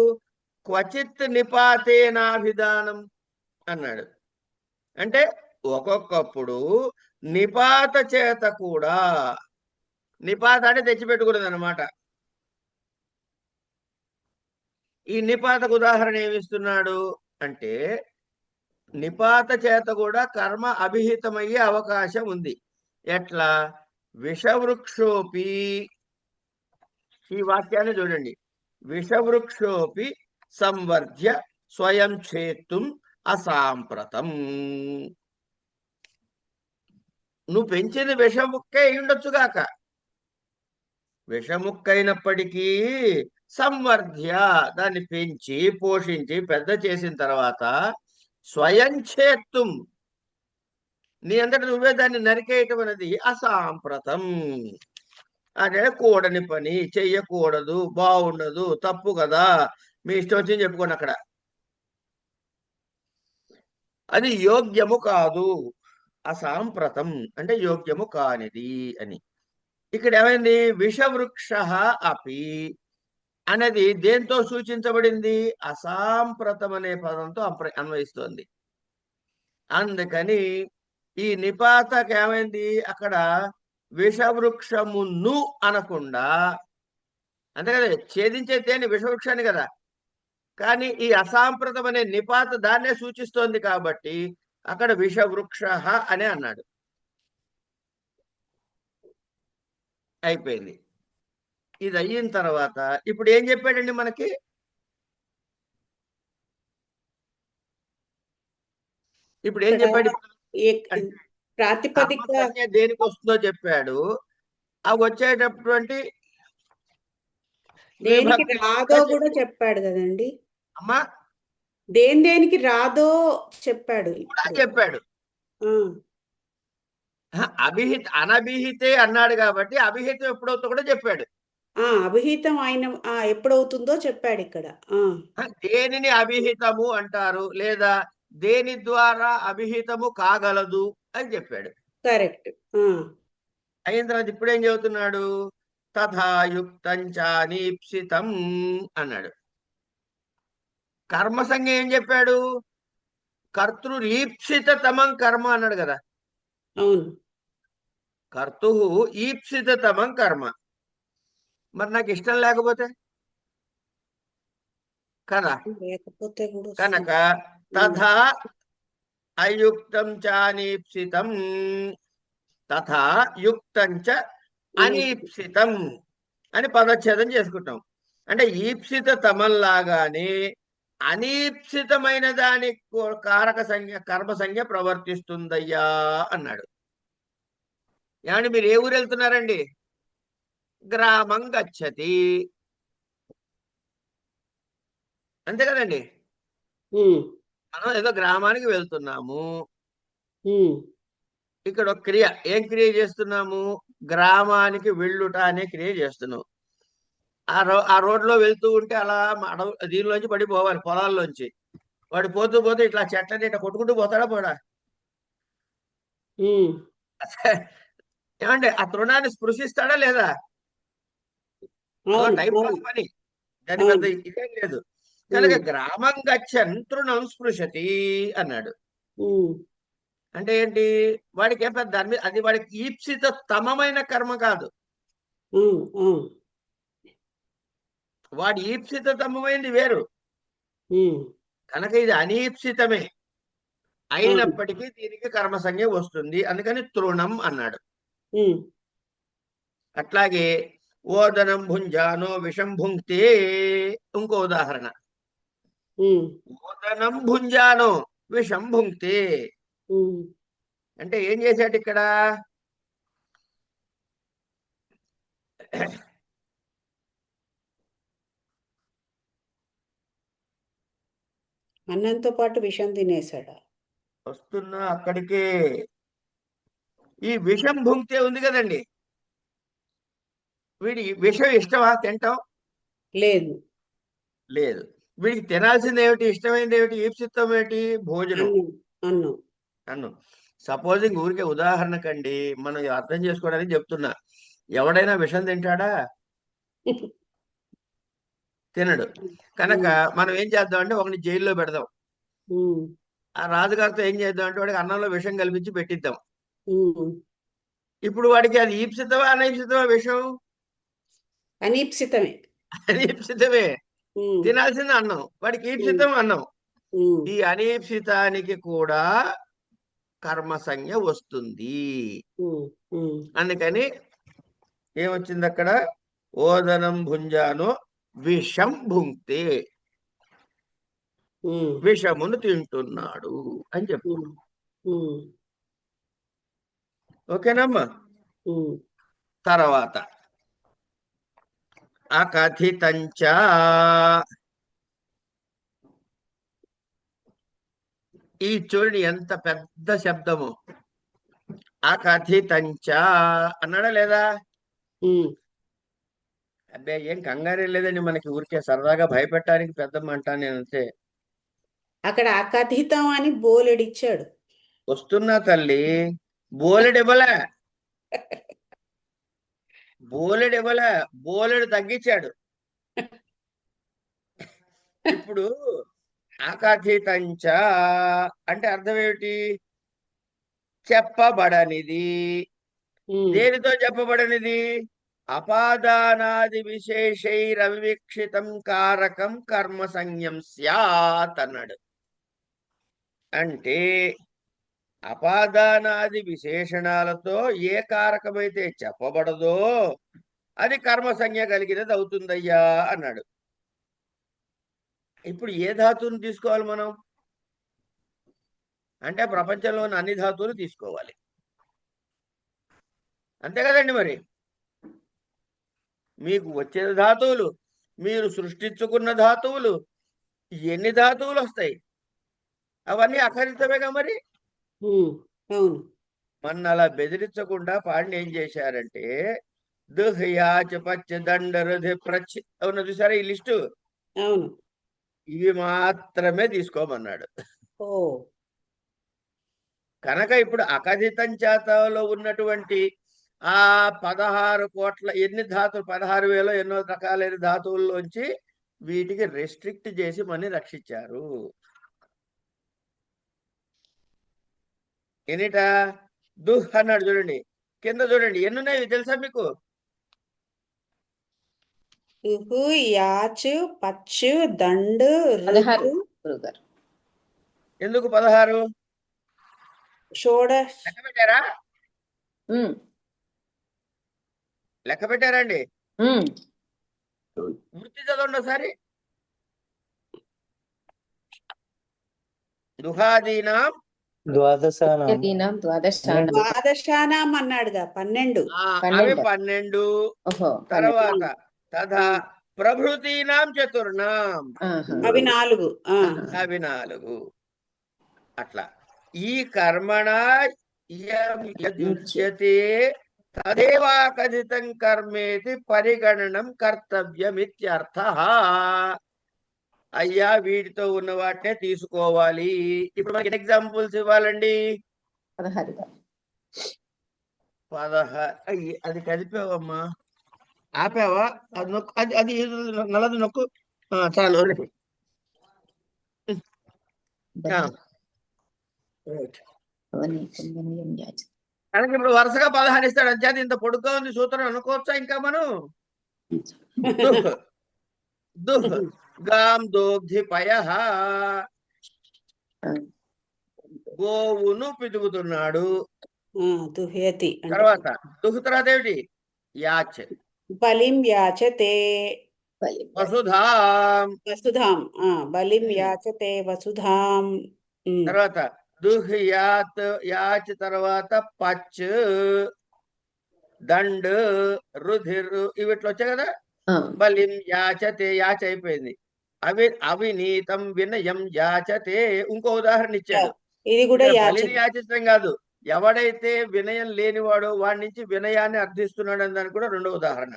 క్వచిత్ నిపాతేనాభిధానం అన్నాడు. అంటే ఒక్కొక్కప్పుడు నిపాత చేత కూడా, నిపాత అంటే తెచ్చిపెట్టుకున్నది అనమాట. ఈ నిపాతకు ఉదాహరణ ఏమిస్తున్నాడు అంటే నిపాత చేత కూడా కర్మ అభిహితమయ్యే అవకాశం ఉంది. ఎట్లా? విషవృక్షోపి. ఈ వాక్యాన్ని చూడండి. విషవృక్షోపి సంవర్ధ్య స్వయం ఛేత్తుం అసాంప్రతం. నువ్వు పెంచిన విషముక్కే ఉండొచ్చుగాక. విషముక్కైనప్పటికీ సంవర్ధ్య దాన్ని పెంచి పోషించి పెద్ద చేసిన తర్వాత స్వయం ఛేత్తుం నీ అంతటి నువ్వే దాన్ని నరికేయటం అనేది అసాంప్రతం. అంటే కూడని పని, చెయ్యకూడదు, బాగుండదు, తప్పు కదా, మీ ఇష్టం వచ్చింది చెప్పుకోండి. అక్కడ అది యోగ్యము కాదు. అసాంప్రతం అంటే యోగ్యము కానిది అని. ఇక్కడ ఏమైంది? విషవృక్ష అపి అనేది దేంతో సూచించబడింది? అసాంప్రతం అనే పదంతో అన్వయిస్తోంది. అందుకని ఈ నిపాతకి ఏమైంది? అక్కడ విషవృక్షమును అనకుండా, అంతే కదా, ఛేదించే తేని విషవృక్షాన్ని కదా. కానీ ఈ అసాంప్రతం అనే నిపాత దాన్నే సూచిస్తోంది కాబట్టి అక్కడ విషవృక్ష అనే అన్నాడు. అయిపోయింది. ఇది అయిన తర్వాత ఇప్పుడు ఏం చెప్పాడండి మనకి? ఇప్పుడు ఏం చెప్పాడు? ప్రాతిపదిక దేనికి వస్తుందో చెప్పాడు. అవి వచ్చేటటువంటి దేనికి రాదో కూడా చెప్పాడు కదండి. అమ్మా, దేనికి రాదో చెప్పాడు. చెప్పాడు. అనభిహితే అన్నాడు కాబట్టి అభిహితం ఎప్పుడవుతుందో కూడా చెప్పాడు. అభిహితం ఆయన ఎప్పుడవుతుందో చెప్పాడు ఇక్కడ. దేనిని అభిహితము అంటారు, లేదా దేని ద్వారా అభిహితము కాగలదు అని చెప్పాడు. కరెక్ట్. అయిన తర్వాత ఇప్పుడేం చెబుతున్నాడు? తథాయుక్తం చానీప్సితం అన్నాడు. కర్మసంజ్ఞ ఏం చెప్పాడు? కర్తృరీప్సిత తమం కర్మ అన్నాడు కదా. అవును. కర్తు ఈప్సిత తమం కర్మ. మరి నాకు ఇష్టం లేకపోతే కదా. లేకపోతే కూడా కనుక తథా అయుక్తం చానీప్సితం, తథా యుక్తం చ అనీప్సితం అని పదచ్ఛేదం చేసుకుంటాం. అంటే ఈప్సిత తమల్లాగానే అనీప్సితమైన దాని కారక సంజ్ఞ కర్మ సంజ్ఞ ప్రవర్తిస్తుందయ్యా అన్నాడు. ఏమంటే మీరు ఏ ఊరు వెళ్తున్నారండి? గ్రామం గచ్చతి, అంతే కదండి. మనం ఏదో గ్రామానికి వెళ్తున్నాము. ఇక్కడ ఒక క్రియ, ఏం క్రియ చేస్తున్నాము? గ్రామానికి వెళ్ళుట అనే క్రియ చేస్తున్నాం. ఆ రోడ్లో వెళ్తూ ఉంటే అలా దీనిలోంచి పడిపోవాలి, పొలాల్లోంచి. వాడు పోతూ పోతూ ఇట్లా చెట్లని ఇట్లా కొట్టుకుంటూ పోతాడా పోడా? ఏమంటే ఆ తృణాన్ని స్పృశిస్తాడా లేదా? టైం పాస్ పని, దాని పెద్ద ఇదేం లేదు. కనుక గ్రామం గచ్చన్ తృణం స్పృశతి అన్నాడు. అంటే ఏంటి? వాడికి ఏం పెద్ద దాని మీద, అది వాడికి ఈప్సిత తమమైన కర్మ కాదు. వాడి ఈప్సిత తమమైంది వేరు. కనుక ఇది అనీప్సితమే అయినప్పటికీ దీనికి కర్మ సంజ్ఞ వస్తుంది. అందుకని తృణం అన్నాడు. అట్లాగే ఓదనం భుంజానో విషం భుంక్తే ఇంకో ఉదాహరణ. ఓదనం భుంజానో విషం భుంక్తే అంటే ఏం చేశాడు ఇక్కడ? అన్నంతో పాటు విషం తినేశాడా? వస్తున్నా అక్కడికే. ఈ విషం భుంక్తే ఉంది కదండి, వీడి విషం ఇష్టమా? తింటాం లేదు. లేదు. వీడికి తినాల్సింది ఏమిటి? ఇష్టమైంది ఏమిటి? ఈప్సిత్వం ఏమిటి? భోజనం, అన్నం. సపోజింగ్ ఊరికే ఉదాహరణకండి, మనం అర్థం చేసుకోవడానికి చెప్తున్నా. ఎవడైనా విషం తింటాడా? తినడు. కనుక మనం ఏం చేద్దాం అంటే ఒకటి జైల్లో పెడదాం. ఆ రాజుగారితో ఏం చేద్దాం అంటే వాడికి అన్నంలో విషం కల్పించి పెట్టిద్దాం. ఇప్పుడు వాడికి అది ఈప్సితమా అనీప్సితమా? విషం అనీప్సితమే. అనీప్సితమే. తినాల్సింది అన్నం, వాడికి ఈప్సితం అన్నం. ఈ అనీప్సితానికి కూడా కర్మ సంజ్ఞ వస్తుంది. అందుకని ఏమొచ్చింది అక్కడ? ఓదనం భుంజానో విషం భుంక్తే, విషమును తింటున్నాడు అని చెప్పు. ఓకేనమ్మా. తర్వాత అకథితంచ, ఈ చూడండి ఎంత పెద్ద శబ్దము. అకథితంచ అన్నాడా లేదా? అబ్బాయి ఏం కంగారే లేదండి, మనకి ఊరికే సరదాగా భయపెట్టడానికి పెద్దమ్మ అంటాను నేను అంతే. అక్కడ అకథితం అని బోలెడిచ్చాడు. వస్తున్నా తల్లి, బోలెడు ఇవ్వలే, బోలెడు ఇవ్వలే, బోలెడు తగ్గించాడు. ఇప్పుడు అకథితంచ అంటే అర్థం ఏమిటి? చెప్పబడనిది. దేనితో చెప్పబడనిది? అపాదానాది విశేషైరవివీక్షితం కారకం కర్మ సంజ్ఞం స్యాత్ అన్నాడు. అంటే అపాదానాది విశేషణాలతో ఏ కారకమైతే చెప్పబడదో అది కర్మ సంజ్ఞ కలిగినది అవుతుందయ్యా అన్నాడు. ఇప్పుడు ఏ ధాతువుని తీసుకోవాలి మనం అంటే ప్రపంచంలోని అన్ని ధాతువులు తీసుకోవాలి, అంతే కదండి. మరి మీకు వచ్చే ధాతువులు, మీరు సృష్టించుకున్న ధాతువులు, ఎన్ని ధాతువులు వస్తాయి? అవన్నీ అఖరితమేగా మరి. అవును. మన అలా బెదిరించకుండా పాడిని ఏం చేశారంటే దుహ్యాచ పచ్చ దండ రుధి ప్రచ్ అవును చూసారా ఈ లిస్టు, అవును. ఇవి మాత్రమే తీసుకోమన్నాడు. ఓ కనుక ఇప్పుడు అకథితం చేతలో ఉన్నటువంటి ఆ 16 కోట్ల ఎన్ని ధాతువులు 16,000 ఎన్నో రకాలైన ధాతువుల్లోంచి వీటికి రెస్ట్రిక్ట్ చేసి మని రక్షించారు. ఎన్నిట దుహ్ అన్నాడు చూడండి, కింద చూడండి ఎన్ని ఉన్నాయి తెలుసా మీకు? తుహు యాచు పచ్చు దండు 16 రుతు గురుగారు. ఎందుకు 16 షోడశ లెక్క పెట్టారా? ఉమ్, లెక్క పెట్టారండి? ఉమ్. వృత్తి చదవండి ఒకసారి. దుహాదీనాం ద్వాదశానాం యతీనాం ద్వాదశానాం. ద్వాదశానాం అన్నాడుగా 12. అవి 12. 12. ఓహో 12. తర్వాత తథా ప్రభృతీనాం చతుర్నాం ఆహా. అవి 4. ఆహా. అవి 4. అట్లా ఈ కర్మణ యద్యుజ్యతే తదేవాకథితం కర్మేతి పరిగణనం కర్తవ్యమిత్యర్థ. అయ్యా వీటితో ఉన్న వాటినే తీసుకోవాలి. ఇప్పుడు మనకి ఎగ్జాంపుల్స్ ఇవ్వాలండి. 16. 16 అది కలిపావమ్మా, ఆపావా? అది నొక్కు, అది నల్లది నొక్కు. చాలు వదిలేయ్. రైట్. కనుక ఇప్పుడు వరుసగా 16 ఇస్తాడు. అంచేత ఇంత పొడుగ్గా ఉంది సూత్రం అనుకోవచ్చా ఇంకా మనం? దుహ్ దుహ్ గాం దోగ్ధి పయః, గోవును పితుకుతున్నాడు. దుహ్యతి అంటే తర్వాత దుహ్ తర్వాత ఏమిటి? యాచ్ బలిం యాచతే వసుధాం. వసుధాం. బలిం యాచతే వసుధాం. తర్వాత దుహ్ యాత్ యాచ్ తర్వాత పచ్ దండ్ రుధిర్ ఇవి ఇట్లా వచ్చాయి కదా. బలిం యాచతే యాచ్ అయిపోయింది. అవినీతం వినయం యాచతే ఇంకో ఉదాహరణ ఇచ్చాడు. ఇది కూడా ఇక్కడ యాచ. బలిని యాచించడం కాదు, ఎవడైతే వినయం లేనివాడో వాడి నుంచి వినయాన్ని అర్థిస్తున్నాడు అని దానికి కూడా రెండో ఉదాహరణ.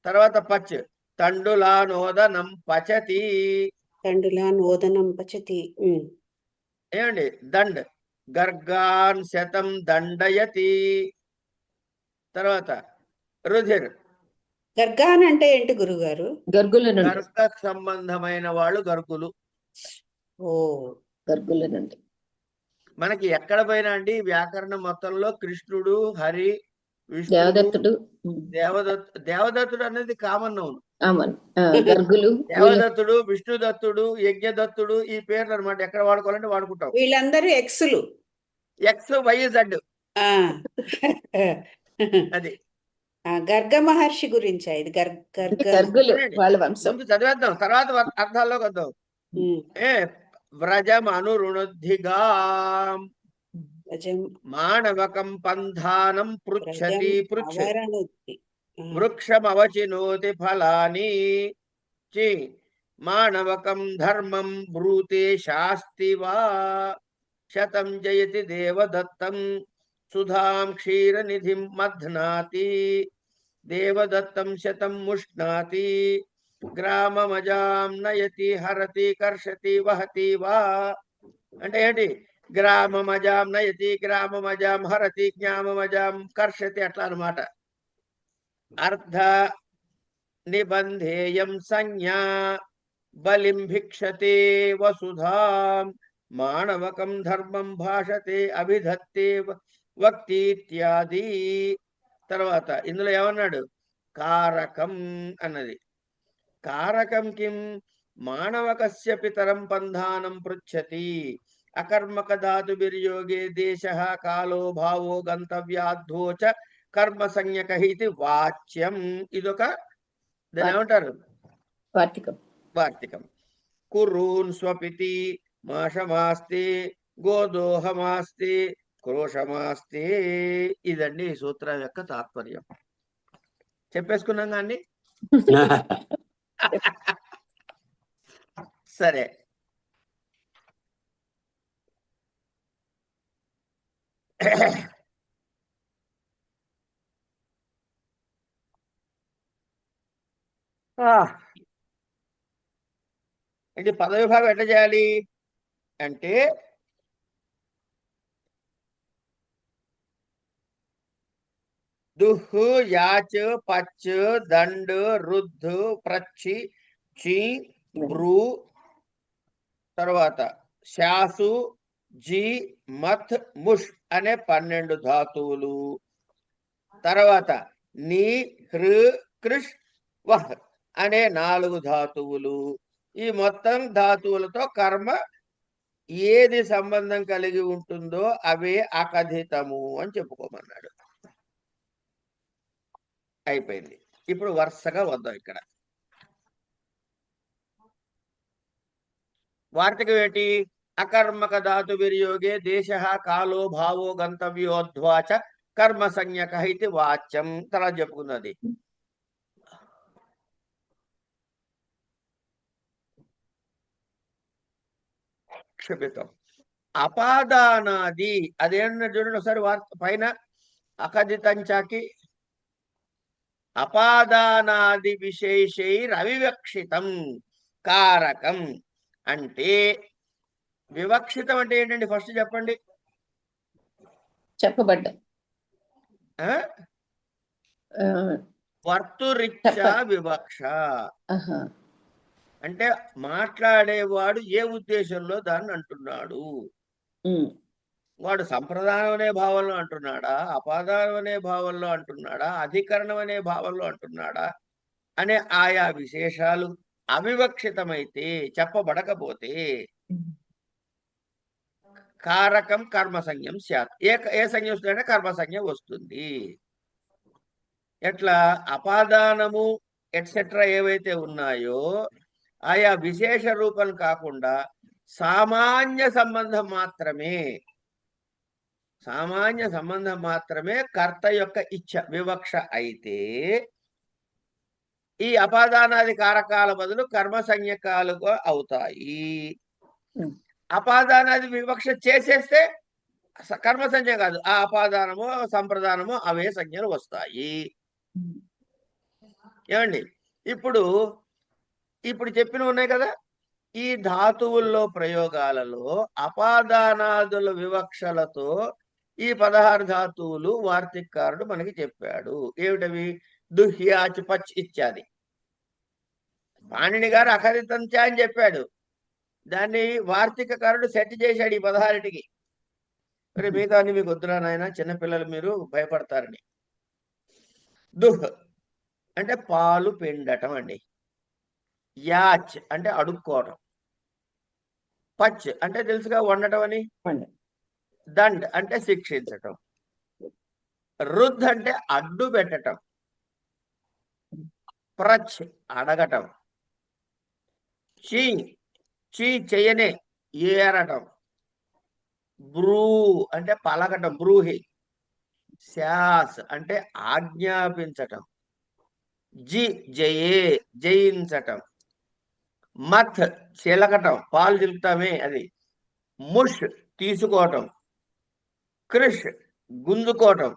తర్వాత పచ్ తండులా నోదనం పచతి. తండులా నోదనం పచతి. ఏమండి? దండ్ గర్గాన్ శతం దండయతి. తర్వాత రుధిర్ గర్గాన్ అంటే ఏంటి గురుగారు? గర్గుల నుండి. గర్గ సంబంధమైన వాళ్ళు గర్గులు. ఓ గర్గుల నుండి. మనకి ఎక్కడ పోయినా అండి వ్యాకరణం మొత్తంలో కృష్ణుడు, హరి, విష్ణువు, దేవదత్తుడు. దేవదత్తుడు అనేది కామన్ నౌన్. గర్గులు, దేవదత్తుడు, విష్ణుదత్తుడు, యజ్ఞదత్తుడు ఈ పేర్లు అనమాట. ఎక్కడ వాడుకోవాలంటే వాడుకుంటాం. వీళ్ళందరూ ఎక్స్లు. X why Z. అది గర్గ మహర్షి గురించి ఇది. గర్గులు వాళ్ళ వంశం. ముందు చదివేద్దాం, తర్వాత అర్థాల్లోకి వద్దాం. వ్రజం అనురుణుద్ధిగాం మానవకం పంధానం పృచ్ఛతి వృక్షమవచినోతి ఫలాని చి మానవకం ధర్మం బ్రూతే శాస్తి వా శతం జయతి దేవదత్తం సుధాం క్షీరనిధిం మధ్నాతి దేవదత్తం శతం ముష్ణాతి గ్రామమజాం నయతి హరతి కర్షతి వహతి వా. అంటే ఏంటి? గ్రామమజాం నయతి, గ్రామమజాం హరతి, జ్ఞామమజాం కర్షతి అట్లా అనమాట. అర్ధ నిబంధేయం సంజ్ఞా బలిం భిక్షతే వసుధాం మానవకం ధర్మం భాషతే అభిధత్తే వక్తి ఇత్యాది. తర్వాత ఇందులో ఏమన్నాడు? కారకం అన్నది. కారకం కిం మానవకస్య పితరం పంధానం పృచ్ఛతి అకర్మక ధాతు విర్యోగే దేశః కాలో భావో గంతవ్యాద్ధోచ కర్మ సంజ్ఞక ఇది వాచ్యం. ఇదొక దాన్ని ఏమంటారు? వార్తికం. కుర్రూన్ స్వపితి మాషమాస్తే గోదోహమాస్తే క్రోషమాస్తే. ఇదండి ఈ సూత్రం యొక్క తాత్పర్యం. చెప్పేసుకున్నాం కానీ సరే. ఇది పద విభాగం ఎట్లా చేయాలి అంటే దుహ్ యాచ్ పచ్ దండ్ రుద్ధ్ ప్రచ్చి చి బ్రూ తర్వాత శాసు జి మత్ ముష్ అనే 12 ధాతువులు, తర్వాత నీ హృ కృష్ వహ్ అనే 4 ధాతువులు. ఈ మొత్తం ధాతువులతో కర్మ ఏది సంబంధం కలిగి ఉంటుందో అవే అకథితము అని చెప్పుకోమన్నాడు. అయిపోయింది. ఇప్పుడు వరుసగా వద్దాం. ఇక్కడ వార్తికం ఏంటి? అకర్మక ధాతు వినియోగే దేశ కాలో భావో గంతవ్యోధ్వాచ కర్మ సంజ్ఞక ఇది వాచ్యం. తర్వాత చెప్పుకున్నది. క్షమితం. అపాదానాది అదేంటో చూడండి ఒకసారి. వార్త పైన అకథితంచాకి అపాదానాది విశేషైరవివక్షితం కారకం అంటే వివక్షితం అంటే ఏంటండి? ఫస్ట్ చెప్పండి. చెప్పబడ్డ వర్తురిచ్చా వివక్ష అంటే మాట్లాడేవాడు ఏ ఉద్దేశంలో దాన్ని అంటున్నాడు. వాడు సంప్రదాయం అనే భావంలో అంటున్నాడా, అపాదానం అనే భావంలో అంటున్నాడా, అధికరణం అనే భావంలో అంటున్నాడా అనే ఆయా విశేషాలు అవివక్షితమైతే, చెప్పబడకపోతే కారకం కర్మసంజ్ఞం స్యాత్. ఏ సంజ్ఞ వస్తుందంటే కర్మసంజ్ఞ వస్తుంది. ఎట్లా? అపాదానము ఎట్సెట్రా ఏవైతే ఉన్నాయో ఆయా విశేష రూపం కాకుండా సామాన్య సంబంధం మాత్రమే కర్త యొక్క ఇచ్ఛ వివక్ష అయితే ఈ అపాదానాది కారకాల బదులు కర్మ సంజ్ఞకాలుగా అవుతాయి. అపాదానాది వివక్ష చేసేస్తే కర్మ సంజ్ఞ కాదు, ఆ అపాదానము సంప్రదానము అవే సంజ్ఞలు వస్తాయి. ఏమండి? ఇప్పుడు చెప్పిన ఉన్నాయి కదా. ఈ ధాతువుల్లో ప్రయోగాలలో అపాదానాదుల వివక్షలతో ఈ 16 ధాతువులు వార్తికారుడు మనకి చెప్పాడు. ఏమిటవి? దుహ్యాచ్ పచ్ ఇత్యాది. పాణిని గారు అకథితంచా అని చెప్పాడు. దాన్ని వార్తికకారుడు సెట్ చేశాడు ఈ 16టికి. మరి మిగతా మీకు వద్దురా నాయన, చిన్నపిల్లలు మీరు భయపడతారని. దుహ్ అంటే పాలు పిండటం అండి. యాచ్ అంటే అడుక్కోవటం. పచ్ అంటే తెలుసుగా వండటం అని. దండ్ అంటే శిక్షించటం. రుద్ధ్ అంటే అడ్డు పెట్టటం. ప్రచ్ అడగటం. చీ చెయ్యనే ఏరటం. బ్రూ అంటే పలకటం, బ్రూహి. శాస్ అంటే ఆజ్ఞాపించటం. జయే జయించటం. మత్ చిలకటం, పాలు చిలుకుతామే అది. ముష్ తీసుకోవటం. కృష్ గుంజుకోవటం,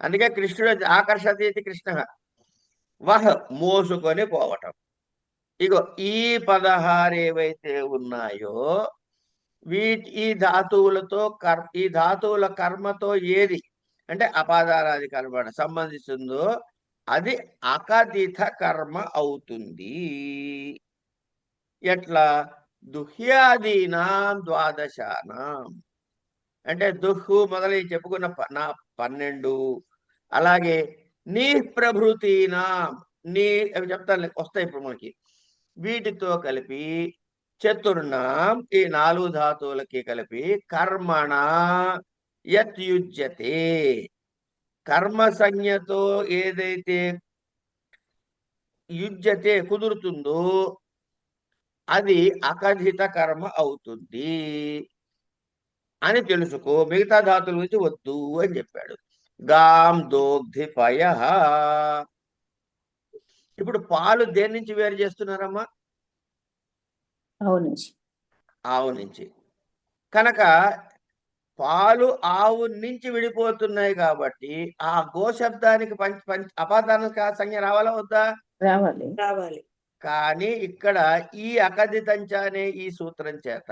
అందుకే కృష్ణుడు ఆకర్షతీతి కృష్ణ. వహ్ మోసుకొని పోవటం. ఇగో ఈ 16 ఏవైతే ఉన్నాయో ఈ ధాతువుల కర్మతో ఏది అంటే అపాదానాది కర్మ సంబంధిస్తుందో అది అకథిత కర్మ అవుతుంది. ఎట్లా? దుహ్యాదీనాం ద్వాదశానాం అంటే దుహ్హు మొదలై చెప్పుకున్న 12, అలాగే నీ ప్రభృతీనాం అవి చెప్తాను వస్తాయి ఇప్పుడు మనకి. వీటితో కలిపి చతుర్నాం ఈ 4 ధాతువులకి కలిపి కర్మణ యత్యుజ్యతే కర్మ సంజ్ఞతో ఏదైతే యుజ్యతే కుదురుతుందో అది అకథిత కర్మ అవుతుంది అని తెలుసుకో. మిగతా ధాతుల గురించి వద్దు అని చెప్పాడు. గాం దోగ్ధి పయ. ఇప్పుడు పాలు దేని నుంచి వేరు చేస్తున్నారమ్మా? ఆవు నుంచి. కనుక పాలు ఆవు నుంచి విడిపోతున్నాయి కాబట్టి ఆ గో శబ్దానికి అపాదాన సంజ్ఞ రావాలా వద్దా? రావాలి. రావాలి. కానీ ఇక్కడ ఈ అకథితంచ అనే ఈ సూత్రం చేత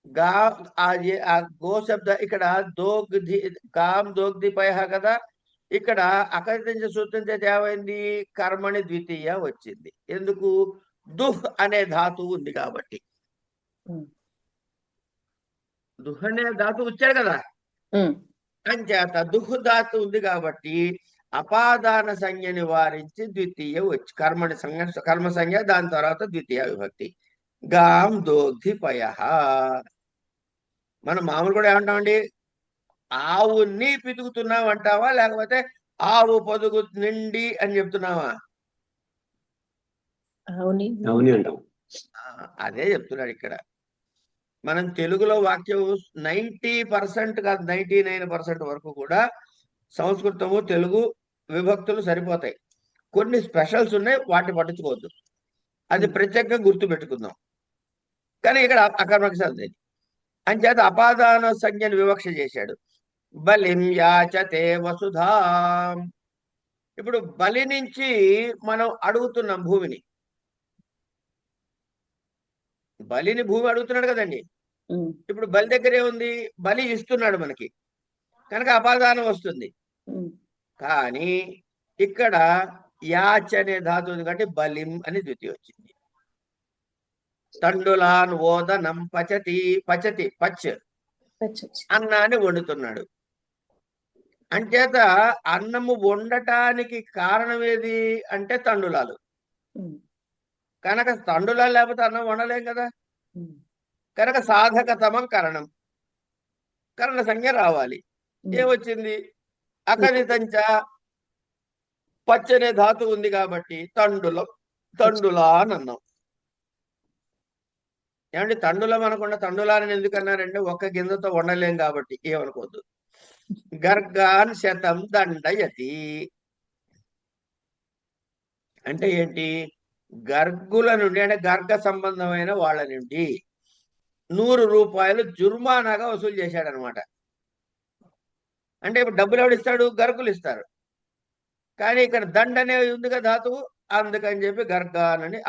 గా ఆ గో శబ్ద ఇక్కడ దోగ్ధి కాం దోగ్ధి పయ కదా, ఇక్కడ అకథితంచ సూత్రం చేత ఏమైంది? కర్మని ద్వితీయ వచ్చింది. ఎందుకు? దుహ్ అనే ధాతువు ఉంది కాబట్టి. ఉమ్. దుహ్ అనే ధాతువు వచ్చాడు కదా, ఉమ్. అంచేత దుహ్ ధాతు ఉంది కాబట్టి అపాదాన సంజ్ఞ నివారించి ద్వితీయ వచ్చి కర్మ సంజ్ఞ, దాని తర్వాత ద్వితీయ విభక్తి. గాం దోగ్ధి పయ. మనం మామూలు కూడా ఏమంటామండి? ఆవుని పితుకుతున్నాం అంటావా, లేకపోతే ఆవు పొదుగు నిండి అని చెప్తున్నావా? అవుని. అవుని అంటాం. అదే చెప్తున్నాడు ఇక్కడ. మనం తెలుగులో వాక్యం 90% కాదు 99% వరకు కూడా సంస్కృతము తెలుగు విభక్తులు సరిపోతాయి. కొన్ని స్పెషల్స్ ఉన్నాయి, వాటిని పట్టించుకోవద్దు. అది ప్రత్యేకంగా గుర్తు పెట్టుకుందాం. కానీ ఇక్కడ అకర్మక సంధి అంచేత అపాదాన సంజ్ఞను వివక్ష చేశాడు. బలిం యాచతే వసుధా. ఇప్పుడు బలి నుంచి మనం అడుగుతున్నాం భూమిని. బలిని భూమి అడుగుతున్నాడు కదండి. ఉమ్. ఇప్పుడు బలి దగ్గరే ఉంది, బలి ఇస్తున్నాడు మనకి, కనుక అపాదానం వస్తుంది. ఉమ్. కానీ ఇక్కడ యాచ్ అనే ధాతు ఉంది కాబట్టి బలిం అని ద్వితీయ వచ్చింది. తండులాన్ ఓదనం పచతి. పచతి పచ్ పచ్చొచ్చి. అన్నాన్ని వండుతున్నాడు. అంచేత అన్నము వండటానికి కారణం ఏది అంటే తండులాలు. ఉమ్. కనుక తండులాలు లేకపోతే అన్నం వండలేం కదా. ఉమ్. కనుక సాధకతమం కరణం, కరణ సంజ్ఞ రావాలి. ఉమ్. ఏమొచ్చింది? అకథితంచ పచ్చనే ధాతు ఉంది కాబట్టి తండులా అని అన్నాం. ఏమంటే తండులం అనకుండా తండులాని ఎందుకు అన్నారంటే ఒక్క గింజతో వండలేం కాబట్టి. ఏమనుకోవద్దు. గర్గాన్ శతం దండయతి అంటే ఏంటి? గర్గుల నుండి అంటే గర్గ సంబంధమైన వాళ్ళ నుండి 100 రూపాయలు జుర్మానాగా వసూలు చేశాడనమాట. అంటే ఇప్పుడు డబ్బులు ఎవడిస్తాడు? గర్గులు ఇస్తారు. కానీ ఇక్కడ దండ అనేది ఉందిగా ధాతువు, అందుకని చెప్పి గర్గానని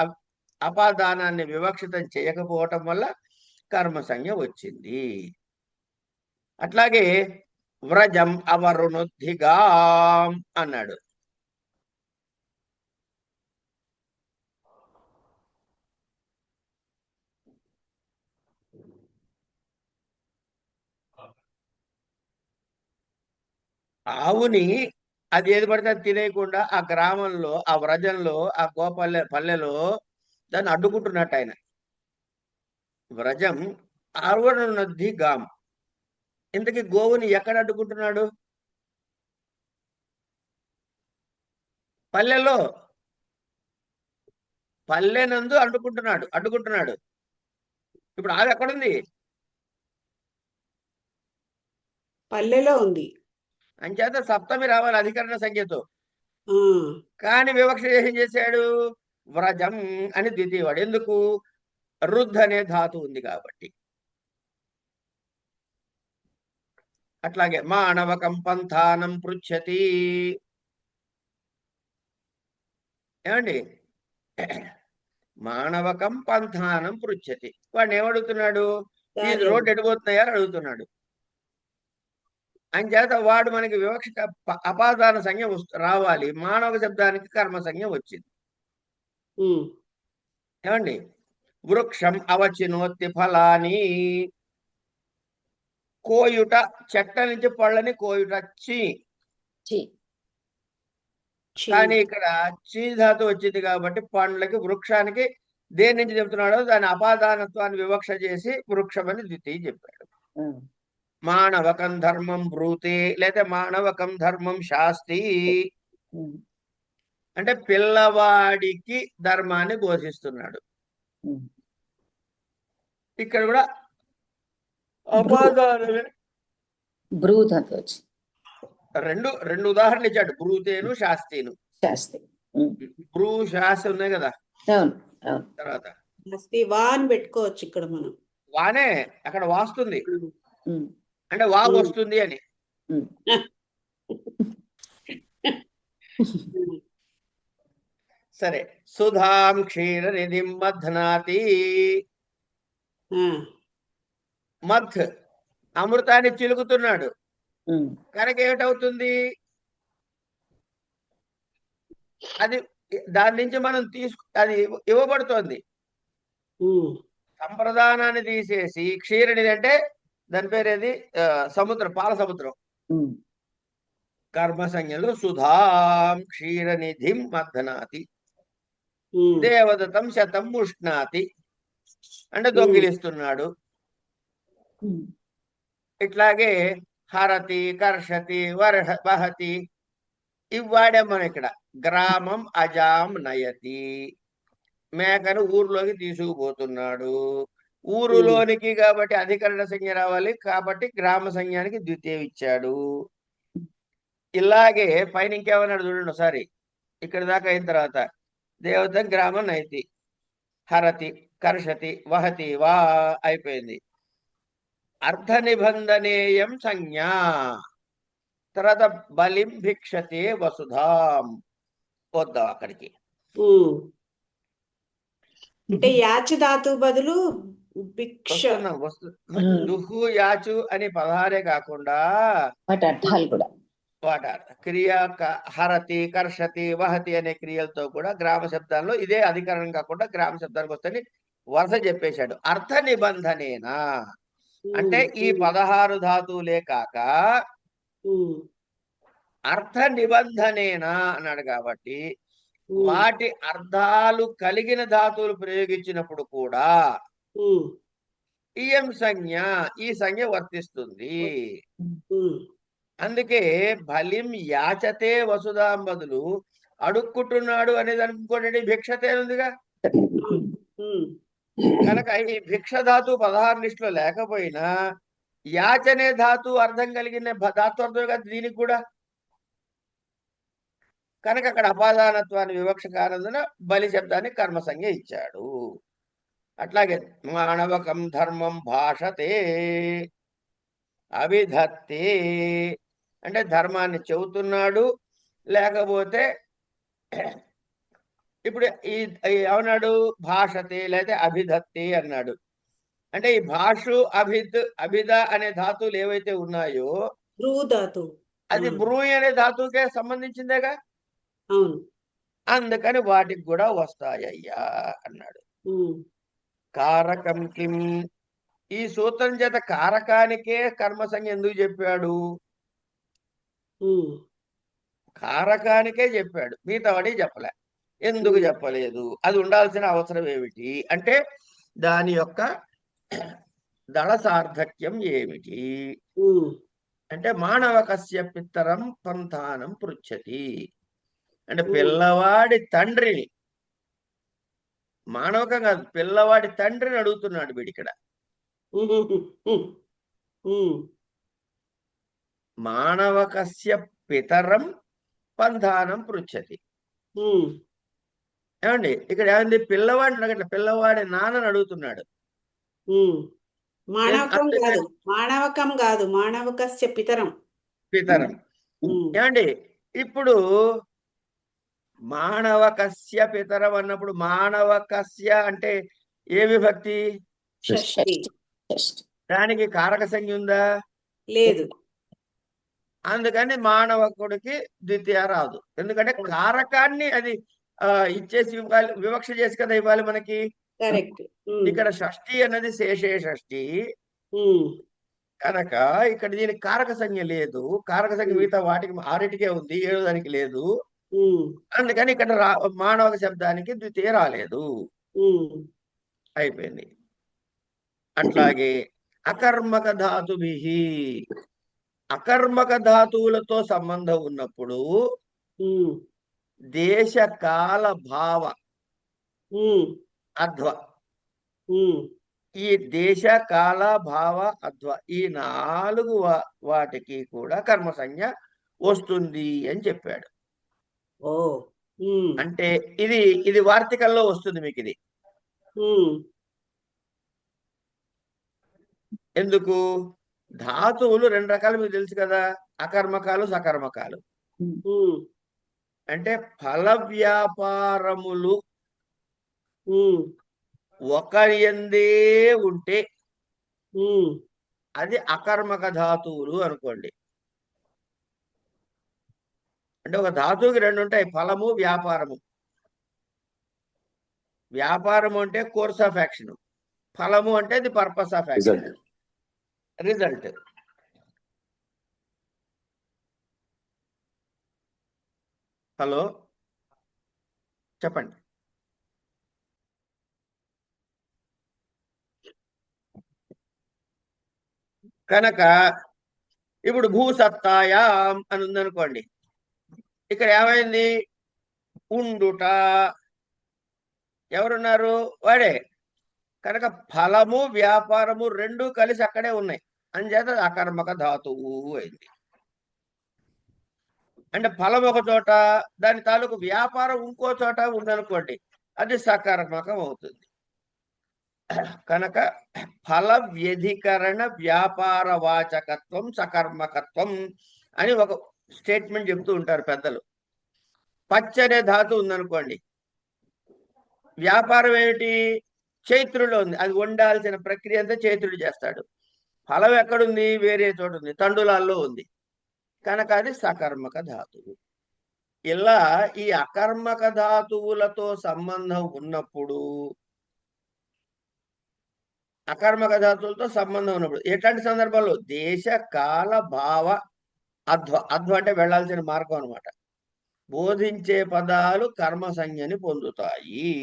అపాదానాన్ని వివక్షితం చేయకపోవటం వల్ల కర్మ సంజ్ఞ వచ్చింది. అట్లాగే వ్రజం అవరుణుద్ధిగాం అన్నాడు. ఆవుని అది ఏది పడితే అది తినేయకుండా ఆ గ్రామంలో, ఆ వ్రజంలో, ఆ పల్లెలో దాన్ని అడ్డుకుంటున్నట్టు ఆయన. వ్రజం అవరుణుద్ధి గాం. ఇంతకీ గోవుని ఎక్కడ అడ్డుకుంటున్నాడు? పల్లెలో, పల్లెనందు అడ్డుకుంటున్నాడు. ఇప్పుడు ఆవు ఎక్కడుంది? పల్లెలో ఉంది. అంచేత సప్తమి రావాలి అధికరణ సంఖ్యతో. ఆ, కానీ వివక్ష ఏం చేశాడు? వ్రజం అని ద్వితీయవాడు. ఎందుకు? రుద్ధ అనే ధాతు ఉంది కాబట్టి. అట్లాగే మానవకం పంథానం పృచ్చతి. ఏమండి? మానవకం పంథానం పృచ్చతి. వాడిని ఏమడుగుతున్నాడు? ఈ రోడ్డు ఎడిపోతున్నాయని అడుగుతున్నాడు. అంచేత వాడు మనకి వివక్ష అపాదాన సంజ్ఞ రావాలి. మానవ శబ్దానికి కర్మ సంజ్ఞ వచ్చింది. ఉమ్. ఏమండి? వృక్షం అవచినోత్తి ఫలాని. కోయుట, చెట్ట నుంచి పళ్ళని కోయుట చి. చి. కానీ ఇక్కడ చీ ధాతు వచ్చింది కాబట్టి పండ్లకి, వృక్షానికి దేని నుంచి చెప్తున్నాడో దాని అపాదానత్వాన్ని వివక్ష చేసి వృక్షం అని ద్వితీయ చెప్పాడు. ఉమ్. మానవకం ధర్మం బ్రూతే లేదా మానవకం ధర్మం శాస్తి ఉమ్. అంటే పిల్లవాడికి ధర్మాన్ని బోధిస్తున్నాడు. ఉమ్. ఇక్కడ కూడా అపాదానమే. బ్రూ ధాతు వచ్చి రెండు ఉదాహరణలు ఇచ్చాడు, బ్రూతేను శాస్తిను. శాస్తి. ఉమ్. బ్రూ శాస్తి ఉన్నాయి కదా. అవును. అవును. తర్వాత వా అని పెట్టుకోవచ్చు ఇక్కడ మనం. వానే అక్కడ వాస్తుంది. ఉమ్, అంటే వాగు ఉమ్. వస్తుంది అని. ఉమ్. సరే, సుధాం క్షీర నిధిం మధ్నాతి. ఆ, మధ్ అమృతాన్ని చిలుకుతున్నాడు, ఉమ్, కనుక ఏమిటవుతుంది? అది దాని నుంచి మనం అది ఇవ్వబడుతోంది. ఉమ్, సంప్రదానాన్ని తీసేసి క్షీరనిధి అంటే దాని పేరేది, సముద్రం, పాల సముద్రం. ఉమ్, కర్మ సంజ్ఞలు సుధాం క్షీరనిధిం మథనాతి, ఉమ్, దేవదత్తం శతం ఉష్ణాతి అంటే దొంగిలిస్తున్నాడు. ఉమ్, ఇట్లాగే హరతి, కర్షతి, వహతి ఇవి వాడాం మనం ఇక్కడ. గ్రామం అజాం నయతి, మేకను ఊర్లోకి తీసుకుపోతున్నాడు. ఊరులోనికి కాబట్టి అధికరణ సంజ్ఞ రావాలి, కాబట్టి గ్రామ సంజ్ఞానికి ద్వితీయం ఇచ్చాడు. ఇలాగే పైన ఇంకేమన్నాడు చూడండి ఒకసారి. ఇక్కడ దాకా అయిన తర్వాత దేవత గ్రామం నైతి, హరతి, కర్షతి, వహతి వా అయిపోయింది. అర్థ నిబంధనేయం సంజ్ఞ. తర్వాత బలిం భిక్షతే వసుధాం. వద్దాం అక్కడికి. ఉమ్. అంటే యాచ ధాతు బదులు భిక్ష. వస్తున్నాం. దుహు యాచు అనే పదహారే కాకుండా వాటి అర్థాలు కూడా వాట క్రియ హరతి, కర్షతి, వహతి అనే క్రియలతో కూడా గ్రామ శబ్దాల్లో ఇదే అధికరణం కాకుండా గ్రామ శబ్దానికి వస్తే వరుస చెప్పేశాడు. అర్థ నిబంధనేనా అంటే ఈ 16 ధాతువులే కాక అర్థ నిబంధనేనా అన్నాడు. కాబట్టి వాటి అర్థాలు కలిగిన ధాతువులు ప్రయోగించినప్పుడు కూడా ఇయం సంజ్ఞ, ఈ సంజ్ఞ వర్తిస్తుంది. అందుకే బలిం యాచతే వసుధాం బదులు అడుక్కుంటున్నాడు అనేది అనుకోండి, భిక్షతే ఉందిగా. కనుక ఈ భిక్ష ధాతు 16 లిస్టులో లేకపోయినా యాచనే ధాతు అర్థం కలిగిన ధాతు అర్థం కదా దీనికి కూడా. కనుక అక్కడ అపాదానత్వాన్ని వివక్ష కానందున బలి శబ్దాన్ని కర్మ సంజ్ఞ ఇచ్చాడు. అట్లాగే మానవకం ధర్మం భాషతే, అభిధత్తే అంటే ధర్మాన్ని చెబుతున్నాడు. లేకపోతే ఇప్పుడు ఈ ఏమన్నాడు, భాషతే లేదా అభిధత్తే అన్నాడు. అంటే ఈ భాషు అభిధ అనే ధాతువులు ఏవైతే ఉన్నాయో అది బ్రూయి అనే ధాతువుకే సంబంధించిందేగా. అవును. అందుకని వాటికి కూడా వస్తాయ్యా అన్నాడు. కారకం కిం, ఈ సూత్రం చేత కారకానికే కర్మ సంజ్ఞ ఎందుకు చెప్పాడు? కారకానికే చెప్పాడు, మిగతా వాడికి చెప్పలే. ఎందుకు చెప్పలేదు? అది ఉండాల్సిన అవసరం ఏమిటి అంటే దాని యొక్క దళ సార్థక్యం ఏమిటి అంటే మానవకస్య పిత్తరం పంథానం పృచ్చతి అంటే పిల్లవాడి తండ్రిని, మానవకం కాదు పిల్లవాడి తండ్రిని అడుగుతున్నాడు వీడిక్కడ. మానవకస్య పితరం పంథానం పృచ్చతి. ఏమండి ఇక్కడ ఏమంది? పిల్లవాడిని అడగట్ల, పిల్లవాడి నాన్నని అడుగుతున్నాడు. మానవకం కాదు మానవకస్య పితరం. పితరం ఏమండి? ఇప్పుడు మానవకస్య పితరం అన్నప్పుడు మానవకస్య అంటే ఏ విభక్తి? షష్ఠి. దానికి కారక సంజ్ఞ ఉందా? లేదు. అందుకని మానవకుడికి ద్వితీయ రాదు. ఎందుకంటే కారకాన్ని అది ఇచ్చేసి ఇవ్వాలి, వివక్ష చేసి కదా ఇవ్వాలి మనకి. కరెక్ట్. ఇక్కడ షష్ఠి అన్నది శేషే షష్ఠి కనుక ఇక్కడ దీనికి కారక సంజ్ఞ లేదు. కారక సంజ్ఞ మిగతా వాటికి 6టికే ఉంది, 7 దానికి లేదు. అందుకని ఇక్కడ మానవ శబ్దానికి ద్వితీయ రాలేదు. అయిపోయింది. అట్లాగే అకర్మక ధాతుభి, అకర్మక ధాతువులతో సంబంధం ఉన్నప్పుడు దేశ కాల భావ అధ్వ, ఈ దేశ కాల భావ అధ్వ ఈ 4 వాటికి కూడా కర్మ సంజ్ఞ వస్తుంది అని చెప్పాడు. అంటే ఇది వార్తికల్లో వస్తుంది మీకు. ఇది ఎందుకు ధాతువులు రెండు రకాలు మీకు తెలుసు కదా, అకర్మకాలు సకర్మకాలు. ఉమ్, అంటే ఫల వ్యాపారములు ఉమ్, ఒకరి యందే ఉంటే ఉమ్, అది అకర్మక ధాతువులు అనుకోండి. అంటే ఒక ధాతువుకి రెండు ఉంటాయి, ఫలము వ్యాపారము. వ్యాపారము అంటే కోర్స్ ఆఫ్ యాక్షన్, ఫలము అంటే the purpose of action, result. Result. Hello, చెప్పండి. కనుక ఇప్పుడు భూసత్తాయాం అని ఉందనుకోండి, ఇక్కడ ఏమైంది? ఉండుట. ఎవరున్నారు? వాడే. కనుక ఫలము వ్యాపారము రెండు కలిసి అక్కడే ఉన్నాయి, అంచేత అకర్మక ధాతువు అయింది. అంటే ఫలం ఒక చోట, దాని తాలూకు వ్యాపారం ఇంకో చోట ఉందనుకోండి, అది సకర్మకం అవుతుంది. కనుక ఫల వ్యధికరణ వ్యాపార వాచకత్వం సకర్మకత్వం అని ఒక స్టేట్మెంట్ చెప్తూ ఉంటారు పెద్దలు. పచ్చ అనే ధాతు ఉందనుకోండి, వ్యాపారం ఏమిటి? చైత్రులో ఉంది, అది వండాల్సిన ప్రక్రియ అంతా చైత్రుడు చేస్తాడు. ఫలం ఎక్కడుంది? వేరే చోట ఉంది, తండులాల్లో ఉంది. కనుక అది సకర్మక ధాతువు. ఇలా ఈ అకర్మక ధాతువులతో సంబంధం ఉన్నప్పుడు, అకర్మక ధాతువులతో సంబంధం ఉన్నప్పుడు ఎట్లాంటి సందర్భాల్లో? దేశ కాల భావ అధ్వ. అధ్వ అంటే వెళ్లాల్సిన మార్గం అనమాట. బోధించే పదాలు కర్మ సంజ్ఞని పొందుతాయి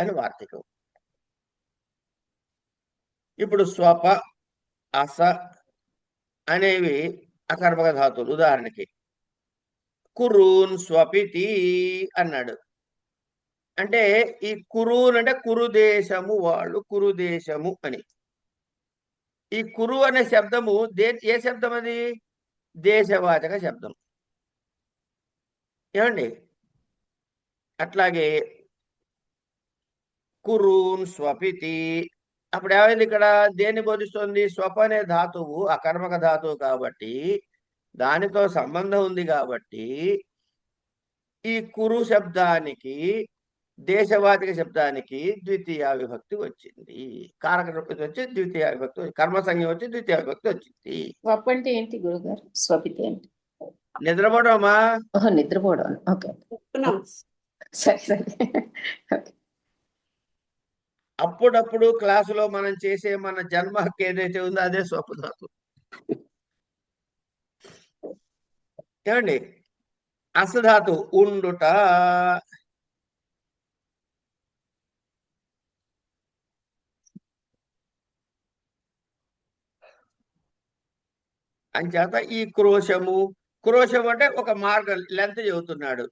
అని వార్తికం. ఇప్పుడు స్వప, అస అనేవి అకర్మక ధాతువులు. ఉదాహరణకి కురూన్ స్వపితి అన్నాడు. అంటే ఈ కురూన్ అంటే కురుదేశము వాళ్ళు, కురుదేశము అని. ఈ కురు అనే శబ్దము ఏ శబ్దం అది? దేశవాచక శబ్దం. ఏమండి? అట్లాగే కురూన్ స్వపితి, అప్పుడు ఏమైంది? ఇక్కడ దేన్ని బోధిస్తుంది? స్వప అనే ధాతువు అకర్మక ధాతువు కాబట్టి, దానితో సంబంధం ఉంది కాబట్టి, ఈ కురు శబ్దానికి, దేశవాచక శబ్దానికి ద్వితీయ విభక్తి వచ్చింది. కారక విభక్తి వచ్చి ద్వితీయ విభక్తి, కర్మ సంజ్ఞ వచ్చి ద్వితీయ విభక్తి వచ్చింది. స్వప్ అంటే ఏంటి గురుగారు? స్వపితి ఏంటి? నిద్రపోవడమా? ఓహో, నిద్రపోవడం. ఓకే, చెప్తున్నాం. సరే సరే. ఓకే. అప్పుడప్పుడు క్లాసులో మనం చేసే మన జన్మ హక్కు ఏదైతే ఉందో అదే స్వప్నధాతు. ఏమండి? అసధాతు ఉండుట. అంచేత ఈ క్రోశము, క్రోశం అంటే ఒక మార్గం, లెంత్ చెబుతున్నాడు.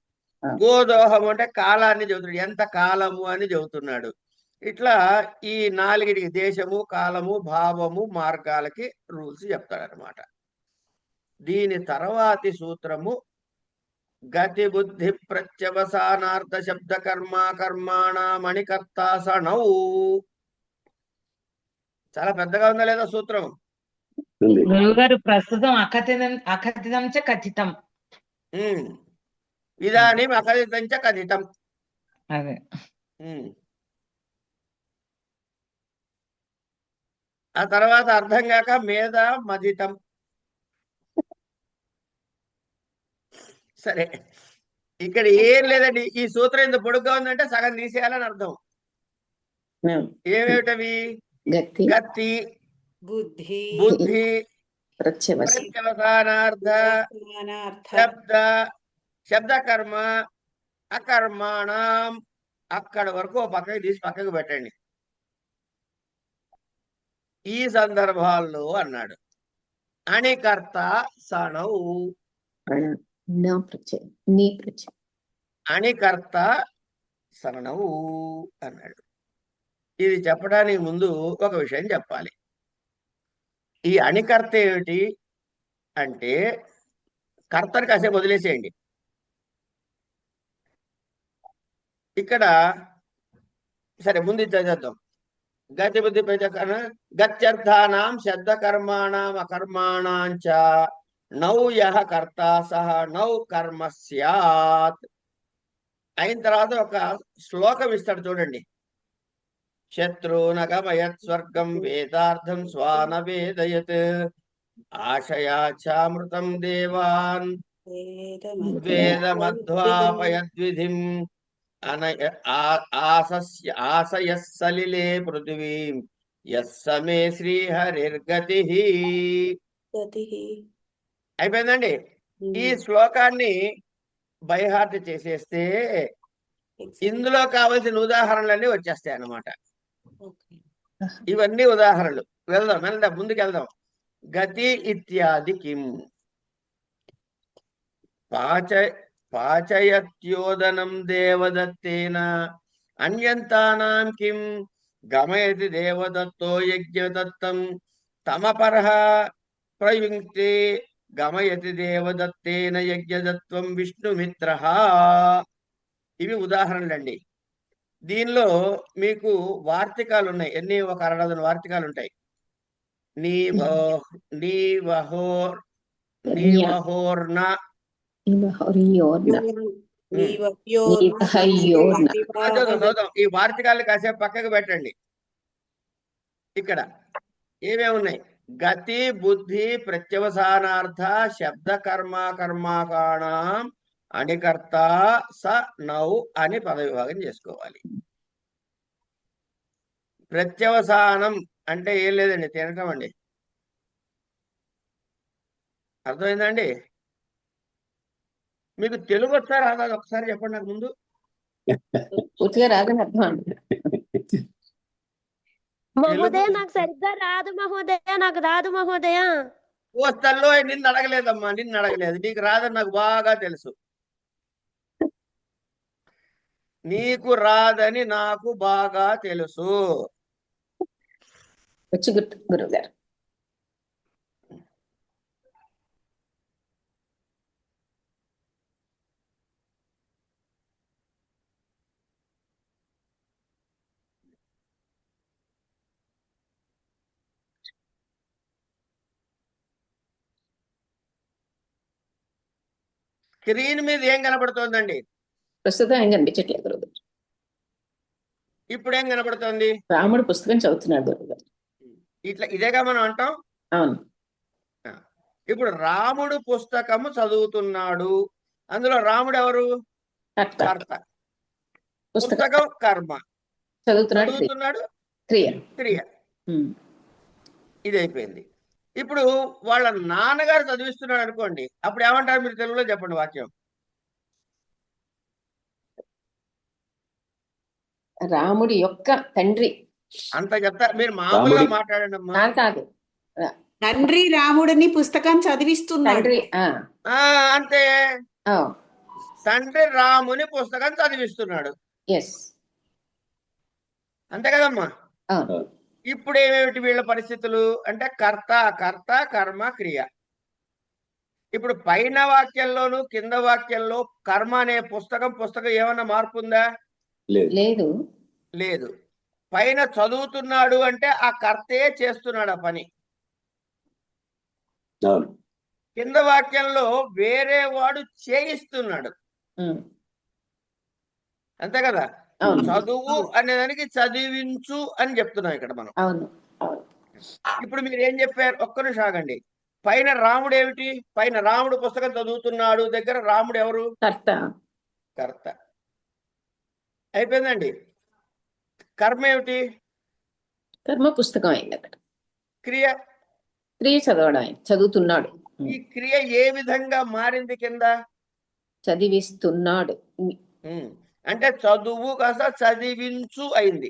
గోదోహం అంటే కాలాన్ని చెబుతున్నాడు, ఎంత కాలము అని చెబుతున్నాడు. ఇట్లా ఈ నాలుగిటికి దేశము, కాలము, భావము, మార్గాలకి రూల్స్ చెప్తాడనమాట. దీని తర్వాతి సూత్రము గతి బుద్ధి ప్రత్యవసానార్థ శబ్ద కర్మ కర్మాణ మణికర్తాసనౌ. చాలా పెద్దగా ఉందా లేదా సూత్రం? ఉంది. గురువుగారు ప్రస్తుతం అకథితం చ కథితం. ఇదానీం అకథితం చ కథితం. అదే ఆ తర్వాత అర్థం కాక మేధ మధితం. సరే, ఇక్కడ ఏం లేదండి. ఈ సూత్రం ఇంత పొడుగ్గా ఉందంటే సగం తీసేయాలని అర్థం. ఏమేమిటవి? గతి, గతి, బుద్ధి, బుద్ధి, ప్రత్యవసాన, ప్రత్యవసానార్థ, సమానార్థ, శబ్ద కర్మ, అకర్మాణం. అక్కడ వరకు ఓ పక్కకి తీసి పక్కకు పెట్టండి. ఈ సందర్భాల్లో అన్నాడు అణికర్త సణౌ. నా ప్రత్యయం, నీ ప్రత్యయం. అణికర్త సరణవు అన్నాడు. ఇది చెప్పడానికి ముందు ఒక విషయం చెప్పాలి. ఈ అణికర్త ఏమిటి అంటే, కర్తని కాసేపు వదిలేసేయండి. ఇక్కడ సరే, ముందు ఇది చదివేద్దాం. గతి బుద్ధి ప్రత్యక్ష గత్యర్థానాం శబ్దకర్మాణం అకర్మాణం చ నౌ యః కర్త సహ నౌ కర్మ స్యాత్. అయిన తర్వాత ఒక శ్లోకం ఇస్తాడు చూడండి. శత్రూనగమయత్ స్వర్గం వేదార్థం స్వాన వేదయత్ ఆశయాచామృతం దేవాన్ వేదమధ్వాపయద్విధిం ఆశయః సలిలే పృథివీం యస్సమే శ్రీహరిర్గతిః. అయిపోయిందండి. ఈ శ్లోకాన్ని బైహార్ట్ చేసేస్తే ఇందులో కావాల్సిన ఉదాహరణలన్నీ వచ్చేస్తాయి అన్నమాట. ఇవన్నీ ఉదాహరణలు. వెళ్దాం ముందుకు వెళ్దాం. గతి ఇత్యాది కిం పాచయత్యోదనం దేవదత్తేన అన్యంతానాం కిం గమయతి దేవదత్తో యజ్ఞదత్తం తమపరః ప్రయుక్తే గమయతి దేవదత్తేన యజ్ఞదత్వం విష్ణుమిత్రః. ఇవి ఉదాహరణలండి. దీనిలో మీకు వార్తికాలు ఉన్నాయి. ఎన్ని? ఒక 60 వార్తికాలు ఉంటాయి. నీవహోర్న చదువుదాం. ఈ వార్తికాలు కాసేపు పక్కకు పెట్టండి. ఇక్కడ ఏమేమి ఉన్నాయి? గతి బుద్ధి ప్రత్యవసానార్థ శబ్ద కర్మాకాణం అనికర్త స నౌ అని పదవిభాగం చేసుకోవాలి. ప్రత్యవసానం అంటే ఏం లేదండి, తినటం అండి. అర్థమైందండి? మీకు తెలుగు వచ్చా రాదా ఒకసారి చెప్పండి నాకు ముందు. పూర్తిగా రాదని అర్థం అండి. మహోదయ నాకు సరిగ్గా రాదు మహోదయ, నాకు రాదు మహోదయ. వస్తల్లో నిన్ను అడగలేదమ్మా, నిన్ను అడగలేదు. నీకు రాదని నాకు బాగా తెలుసు. నీకు రాదని నాకు బాగా తెలుసు. వచ్చి గురువు గారు. స్క్రీన్ మీద ఏం కనబడుతోందండి? ప్రస్తుతం ఏం కనిపించట్లేదు గురువు గారు. ఇప్పుడు ఏం కనబడుతోంది? రాముడు పుస్తకం చదువుతున్నాడు గురువు గారు. ఇదేగా మనం అంటాం. అవును. ఇప్పుడు రాముడు పుస్తకము చదువుతున్నాడు. అందులో రాముడు ఎవరు? కర్త. పుస్తకం కర్మ. చదువుతున్నాడు క్రియ. ఇది అయిపోయింది. ఇప్పుడు వాళ్ళ నాన్నగారు చదివిస్తున్నాడు అనుకోండి, అప్పుడు ఏమంటారు మీరు తెలుగులో చెప్పండి వాక్యం. రాముడి యొక్క తండ్రి అంత చెప్తా, మీరు మామూలుగా మాట్లాడండి అమ్మా. కాదు, తండ్రి రాముడిని పుస్తకం చదివిస్తున్నాడు. అంతే. తండ్రి రాముని పుస్తకం చదివిస్తున్నాడు. అంతే కదమ్మా. ఇప్పుడు ఏమేమిటి వీళ్ళ పరిస్థితులు అంటే కర్త కర్మ క్రియ. ఇప్పుడు పైన వాక్యంలోను కింద వాక్యంలో కర్మ అనే పుస్తకం ఏమన్నా మార్పు ఉందా? లేదు. పైన చదువుతున్నాడు అంటే ఆ కర్తే చేస్తున్నాడు ఆ పని. కింద వాక్యంలో వేరే వాడు చేయిస్తున్నాడు. అంతే కదా. చదువు అనేదానికి చదివించు అని చెప్తున్నాం ఇక్కడ మనం. ఇప్పుడు మీరు ఏం చెప్పారు? ఒక్క నిమిషం ఆగండి. పైన రాముడు ఏమిటి? పైన రాముడు పుస్తకం చదువుతున్నాడు దగ్గర రాముడు ఎవరు? కర్త. అయిపోయిందండి. కర్మ ఏమిటి? కర్మ పుస్తకం అయింది అక్కడ. క్రియ చదవడం, చదువుతున్నాడు. ఈ క్రియ ఏ విధంగా మారింది కింద? చదివిస్తున్నాడు. అంటే చదువు కాస్త చదివించు అయింది.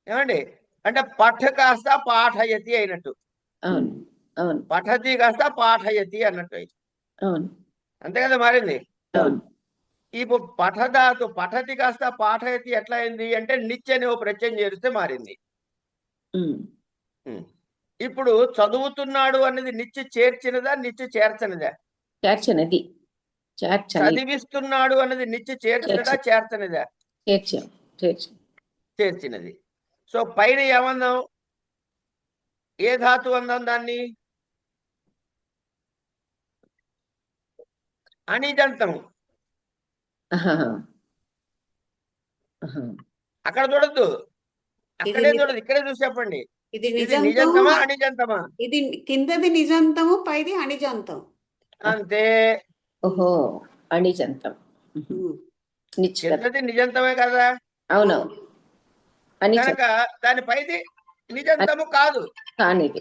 ఏమండి? అంటే పఠ కాస్త పాఠయతి అయినట్టు. పఠతి కాస్త పాఠయతి అన్నట్టు అయింది. అంతే కదా మారింది. ఇప్పుడు పఠధాతు పఠతి కాస్త పాఠయతి ఎట్లా అయింది అంటే నిత్య అనే ఓ ప్రత్యయం చేరిస్తే మారింది. ఇప్పుడు చదువుతున్నాడు అనేది నిత్య చేర్చినదా నిత్య చేర్చనిదా? చదివిస్తున్నాడు అనేది నిత్య చేర్చినదా చేర్చనిదా? చేర్చినది. సో పైన ఏమందాం, ఏ ధాతు అందాం దాన్ని? అనిజంతము. అక్కడ చూడద్దు, అక్కడే చూడదు, ఇక్కడే చూసి చెప్పండి. ఇది ఇది నిజంతము, నిజంతమా అనిజంతమా? ఇది కిందది నిజంతము, పైది అనిజంతం. అంతే. ఓహో, అనిజంతం. నిశ్చిత. కిందది నిజంతమే కదా. అవునవును, అనిజం కనుక దాని పైది నిజంతము కాదు. కానిది.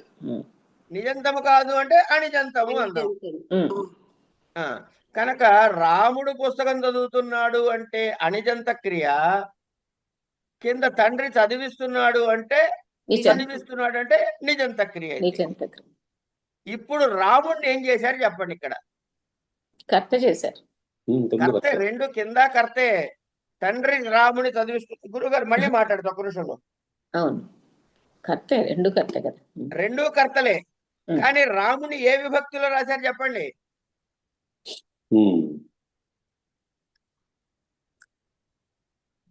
నిజంతము కాదు అంటే అనిజంతము అందాం. ఆ, కనుక రాముడు పుస్తకం చదువుతున్నాడు అంటే అనిజంత క్రియ, కింద తండ్రి చదివిస్తున్నాడు అంటే చదివిస్తున్నాడు అంటే నిజంత క్రియ. నిజంత క్రియ. ఇప్పుడు రాముడిని ఏం చేశారు చెప్పండి. ఇక్కడ కర్త చేశారు. కర్తే, రెండు కింద కర్తే. తండ్రి రాముని చదివిస్తు, గురుగారు మళ్ళీ మాట్లాడుతూ ఒక్క నిమిషంలో. అవును, కర్తే, రెండు కర్త కదా. రెండూ కర్తలే, కానీ రాముని ఏ విభక్తిలో రాశారు చెప్పండి.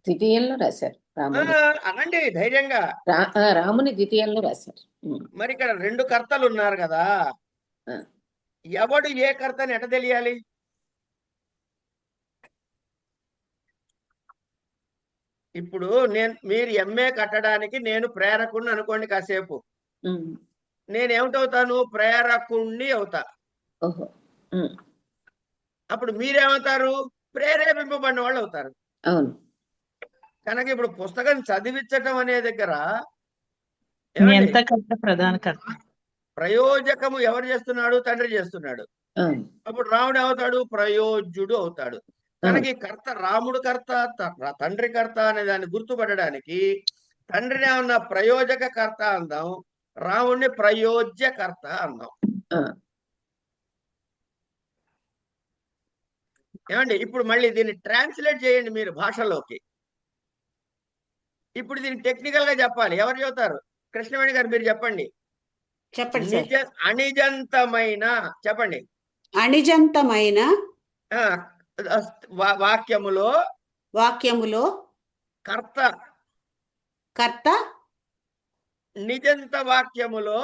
ద్వితీయంలో రాశారు. రాముని అనండి ధైర్యంగా. రాముని ద్వితీయంలో రాశారు. మరి ఇక్కడ రెండు కర్తలు ఉన్నారు కదా, ఎవడు ఏ కర్తని ఎట తెలియాలి? ఇప్పుడు మీరు ఎంఏ కట్టడానికి నేను ప్రేరకుణ్ణి అనుకోండి కాసేపు. నేనేమిటవుతాను? ప్రేరకుణ్ణి అవుతా. అప్పుడు మీరేమవుతారు? ప్రేరేపింపబడిన వాళ్ళు అవుతారు. అవును. కనుక ఇప్పుడు పుస్తకం చదివించటం అనే దగ్గర ప్రధాన కర్త, ప్రయోజకము ఎవరు చేస్తున్నాడు? తండ్రి చేస్తున్నాడు. అప్పుడు రాముడు అవుతాడు, ప్రయోజ్యుడు అవుతాడు. కనుక ఈ కర్త, రాముడు కర్త, తండ్రి కర్త అనే దాన్ని గుర్తుపట్టడానికి తండ్రిని ఏమన్నా ప్రయోజక కర్త అందాం, రాముడిని ప్రయోజ్య కర్త అందాం. ఏమండి? ఇప్పుడు మళ్ళీ దీన్ని ట్రాన్స్లేట్ చేయండి మీరు భాషలోకి. ఇప్పుడు దీన్ని టెక్నికల్ గా చెప్పాలి. ఎవరు చెబుతారు? కృష్ణవేణి గారు మీరు చెప్పండి. చెప్పండి. అనిజంతమైన, చెప్పండి. అనిజంతమైన వాక్యములో కర్త, కర్త నిజంత వాక్యములో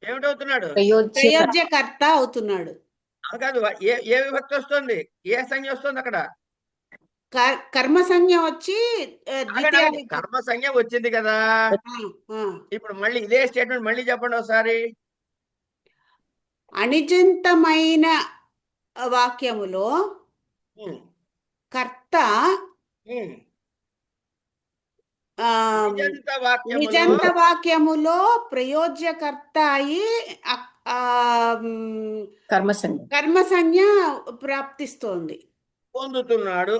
ఏమిటవుతున్నాడు? ప్రయోజ్యకర్త అవుతున్నాడు. కాదు, ఏ విభక్తి వస్తుంది? ఏ సంజ్ఞ వస్తుంది అక్కడ? కర్మ సంజ్ఞ వచ్చి కర్మ సంజ్ఞ వచ్చింది కదా. ఇప్పుడు మళ్ళీ ఇదే స్టేట్మెంట్ మళ్ళీ చెప్పండి ఒకసారి. అనిజంతమైన వాక్యములో కర్త నిజంత వాక్యములో ప్రయోజ్యకర్త అయి కర్మ సంజ్ఞ ప్రాప్తిస్తోంది, పొందుతున్నాడు.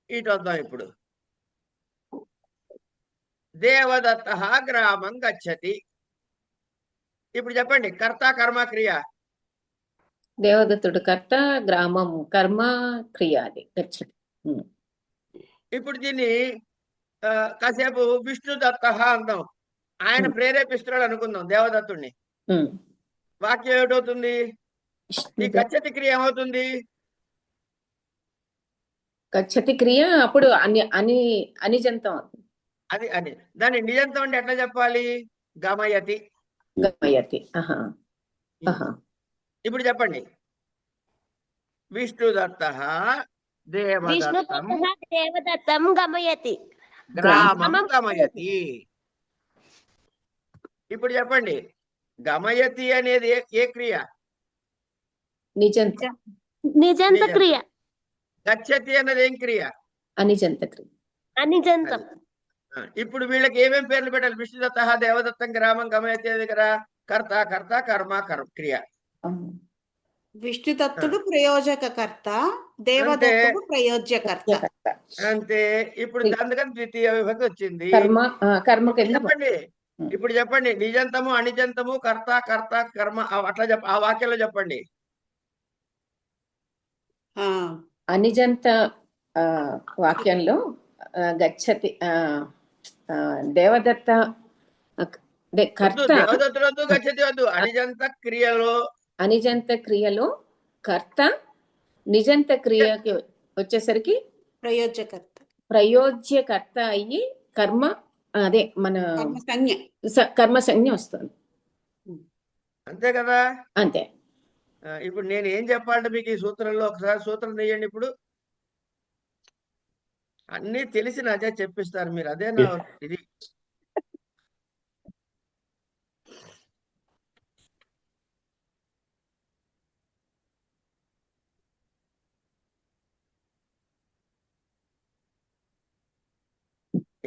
ఇటు వద్దాం ఇప్పుడు. దేవదత్త గ్రామం గచ్చతి. ఇప్పుడు చెప్పండి, కర్త కర్మ క్రియ. దేవదత్తుడు కర్త, గ్రామం కర్మ క్రియ, అది గచ్చతి. ఇప్పుడు దీన్ని కాసేపు విష్ణుదత్త అందాం. ఆయన ప్రేరేపిస్తున్నాడు అనుకుందాం దేవదత్తుడిని. వాక్యం ఏమిటవుతుంది? ఈ గచ్చతి క్రియ ఏమవుతుంది? గచ్చతి క్రియ అప్పుడు అనిజంతం అవుతుంది. అది అని దాన్ని నిజంతం అంటే ఎట్లా చెప్పాలి? గమయతి. గమయతి. ఇప్పుడు చెప్పండి. విష్ణుదత్త దేవదత్తం గమయతి, గ్రామం గమయతి. ఇప్పుడు చెప్పండి, గమయతి అనేది ఏ క్రియ? నిజంత క్రియ. గచ్చతి అన్నది ఏం క్రియ? అనిజంత క్రియ. అనిజంతం. ఇప్పుడు వీళ్ళకి ఏమేమి పేర్లు పెట్టాలి? విష్ణుదత్త దేవదత్తం గ్రామం గమయతి దగ్గర కర్త కర్త కర్మ క్రియ. విష్ణుదత్తుడు ప్రయోజకకర్త, దేవదత్తుడు ప్రయోజ్యకర్త. అంతే. ఇప్పుడు అందుకని ద్వితీయ విభక్తి వచ్చింది. చెప్పండి. ఇప్పుడు చెప్పండి, నిజంతము అనిజంతము కర్త కర్త కర్మ అట్లా ఆ వాక్యంలో చెప్పండి. అనిజంత వాక్యంలో గచ్చతి దేవదత్త కర్త. దేవదత్తుడు వద్దు, గచ్చతి వద్దు. అనిజంత క్రియలో కర్త నిజంత క్రియకి వచ్చేసరికి ప్రయోజ్యకర్త, ప్రయోజ్యకర్త అయ్యి కర్మ, అదే మన కర్మ సంజ్ఞ. కర్మ సంజ్ఞ వస్తుంది. అంతే కదా. అంతే. ఇప్పుడు నేను ఏం చెప్పాలంటే మీకు ఈ సూత్రంలో ఒకసారి సూత్రం తీయండి. ఇప్పుడు అన్నీ తెలిసి నా చేత చెప్పిస్తారు మీరు, అదే నా ఇది.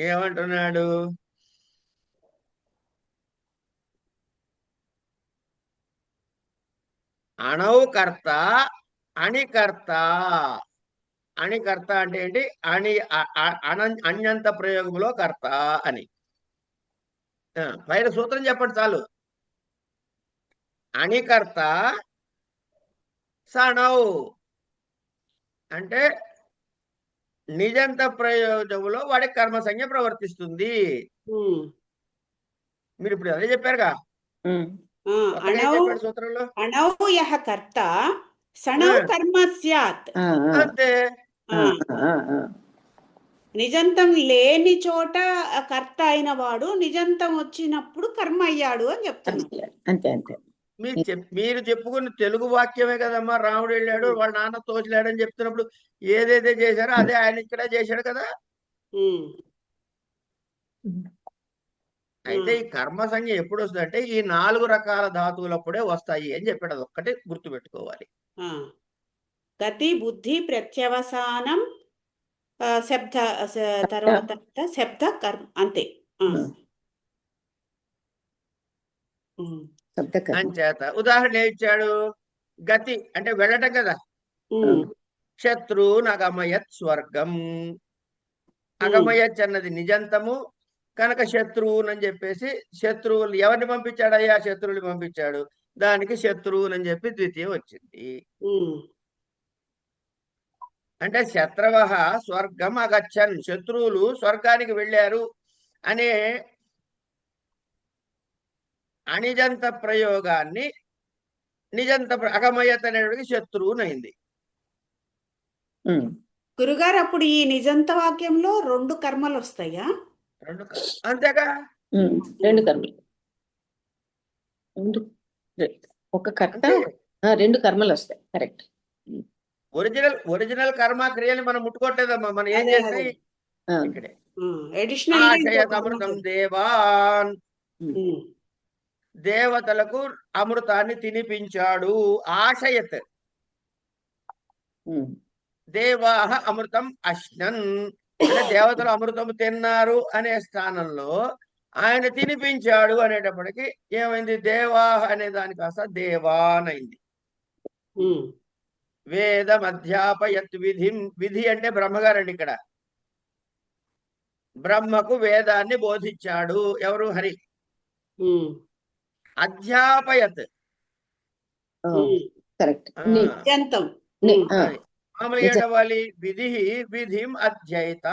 ఏమంటున్నాడు? అణౌకర్త అణికర్త. అణికర్త అంటే ఏంటి? అన్యంత ప్రయోగంలో కర్త అని. పైన సూత్రం చెప్పండి చాలు. అణికర్త సణౌ అంటే నిజంత ప్రయోజనంలో వాడి కర్మ సంజ్ఞ ప్రవర్తిస్తుంది. మీరు ఇప్పుడు అదే చెప్పారుగా. పక్కన ఏం చెప్పాడు సూత్రంలో? అణౌ యః కర్త సణౌ కర్మ స్యాత్. అంతే. నిజంతం లేని చోట కర్త అయిన వాడు నిజంతం వచ్చినప్పుడు కర్మ అయ్యాడు అని చెప్తున్నాడు. అంతే అంతే. మీరు చెప్పుకున్న తెలుగు వాక్యమే కదమ్మా. రాముడు వెళ్ళాడు, వాళ్ళ నాన్న తోచలేడు అని చెప్తున్నప్పుడు ఏదైతే చేశారో అదే ఆయన ఇక్కడ చేశాడు కదా. అయితే ఈ కర్మ సంజ్ఞ ఎప్పుడు వస్తుంది అంటే ఈ 4 రకాల ధాతువులప్పుడే వస్తాయి అని చెప్పాడు. అది ఒక్కటే గుర్తుపెట్టుకోవాలి. గతి, బుద్ధి, ప్రత్యవసానం, శబ్ద, తర్వాత శబ్ద, కర్మ. అంతే. అంచేత ఉదాహరణ ఇచ్చాడు. గతి అంటే వెళ్ళటం కదా. శత్రువున్ అగమయత్ స్వర్గం. అగమయత్ అన్నది నిజంతము కనుక శత్రువున్ అని చెప్పేసి శత్రువులు ఎవరిని పంపించాడయ్యా? శత్రువుని పంపించాడు. దానికి శత్రువున్ అని చెప్పి ద్వితీయం వచ్చింది. అంటే శత్రవ స్వర్గం అగచ్చన్, శత్రువులు స్వర్గానికి వెళ్ళారు అనే అనిజంత ప్రయోగాన్ని నిజంత అగమయత అనేటికి శత్రువునైంది. గురుగారు, అప్పుడు ఈ నిజంత వాక్యంలో 2 కర్మలు వస్తాయా? 2 అంతేగా. 2 కర్మలు, ఒక కర్త 2 కర్మలు వస్తాయి. కరెక్ట్. ఒరిజినల్ కర్మ క్రియని మనం ముట్టుకోవట్లేదమ్మా. మనం ఏం చేస్తాయి ఇక్కడే. అమృతం దేవాన్, దేవతలకు అమృతాన్ని తినిపించాడు. ఆశయత్ దేవాహ అమృతం అశ్నన్ అంటే దేవతలు అమృతం తిన్నారు అనే స్థానంలో ఆయన తినిపించాడు అనేటప్పటికి ఏమైంది? దేవాహ అనే దాని కాస్త దేవాన్ అయింది. వేదం అధ్యాపయత్ విధి. విధి అంటే బ్రహ్మగారండి. ఇక్కడ బ్రహ్మకు వేదాన్ని బోధించాడు. ఎవరు? హరి. అధ్యాపయత్ మామూలుగా ఏడవాలి? విధి విధిం అధ్యయత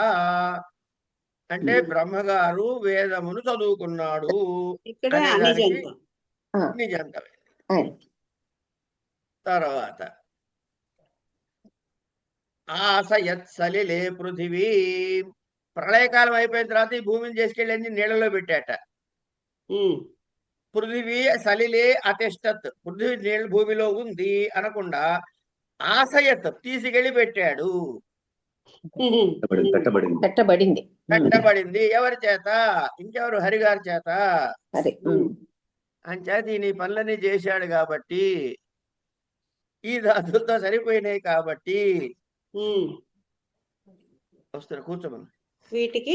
అంటే బ్రహ్మగారు వేదమును చదువుకున్నాడు అనేదానికి నిజంతమే. తర్వాత ఆసయత్ సలిలే పృథివీ. ప్రళయకాలం అయిపోయిన తర్వాత ఈ భూమిని చేసుకెళ్ళి నీళ్ళలో పెట్టాట. పృథివీ సలిలే అతిష్టత్, పృథివీ నీళ్ళు భూమిలో ఉంది అనకుండా ఆశయత్ తీసుకెళ్లి పెట్టాడు. పెట్టబడింది ఎవరి చేత? ఇంకెవరు? హరిగారి చేత. అంచేత ఈ పనులన్నీ చేశాడు కాబట్టి ఈ ధాతులతో సరిపోయినాయి కాబట్టి వస్తున్నా కూర్చోమని. వీటికి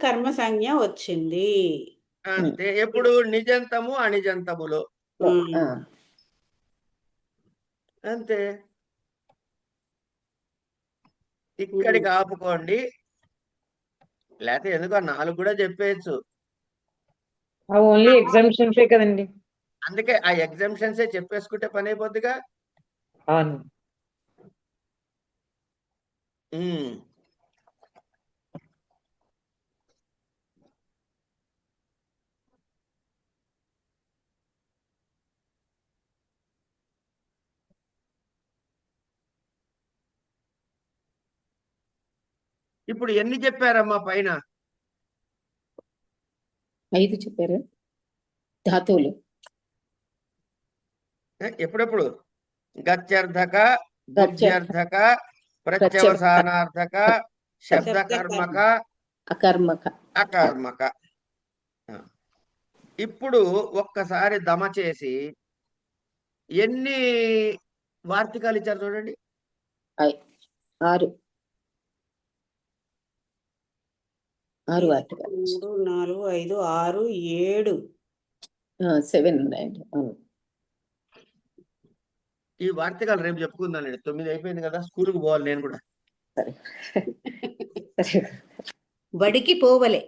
కర్మ సంజ్ఞ వచ్చింది. అంతే. ఎప్పుడు? నిజంతము అనిజంతములో. అంతే. ఇక్కడికి ఆపుకోండి. లేకపోతే ఎందుకో 4 కూడా చెప్పేయచ్చు. ఓన్లీ ఎగ్జామ్షన్సే కదండి. అందుకే ఆ ఎగ్జామ్షన్సే చెప్పేసుకుంటే పని అయిపోద్దిగా. అవును. ఇప్పుడు ఎన్ని చెప్పారమ్మా పైన? 5 చెప్పారు ధాతువులు. ఎప్పుడెప్పుడు? గత్యర్థక, గత్యర్థక, బుద్ధ్యర్థక, ప్రత్యవసానార్థక, శబ్దకర్మక, అకర్మక. అకర్మక. ఇప్పుడు ఒక్కసారి దమ చేసి ఎన్ని వార్తికాలు ఇచ్చారు చూడండి. 6 వార్తకాలు. 3, 4, 5, 6, 7. 7 ఉన్నాయండి. అవును. ఈ వార్తికాలు రేపు చెప్పుకుందానండి. 9 అయిపోయింది కదా, స్కూల్కి పోవాలి నేను కూడా. సరే సరే. బడికి పోవలే.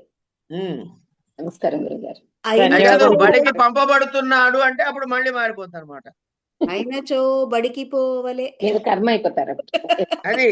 నమస్కారం గురుగారు. అయ్యాదో బడికి పంపబడుతున్నాడు అంటే అప్పుడు మళ్ళీ మారిపోతుంది అనమాట. అయినచో బడికి పోవలే. మీరు కర్మ అయిపోతారు. అది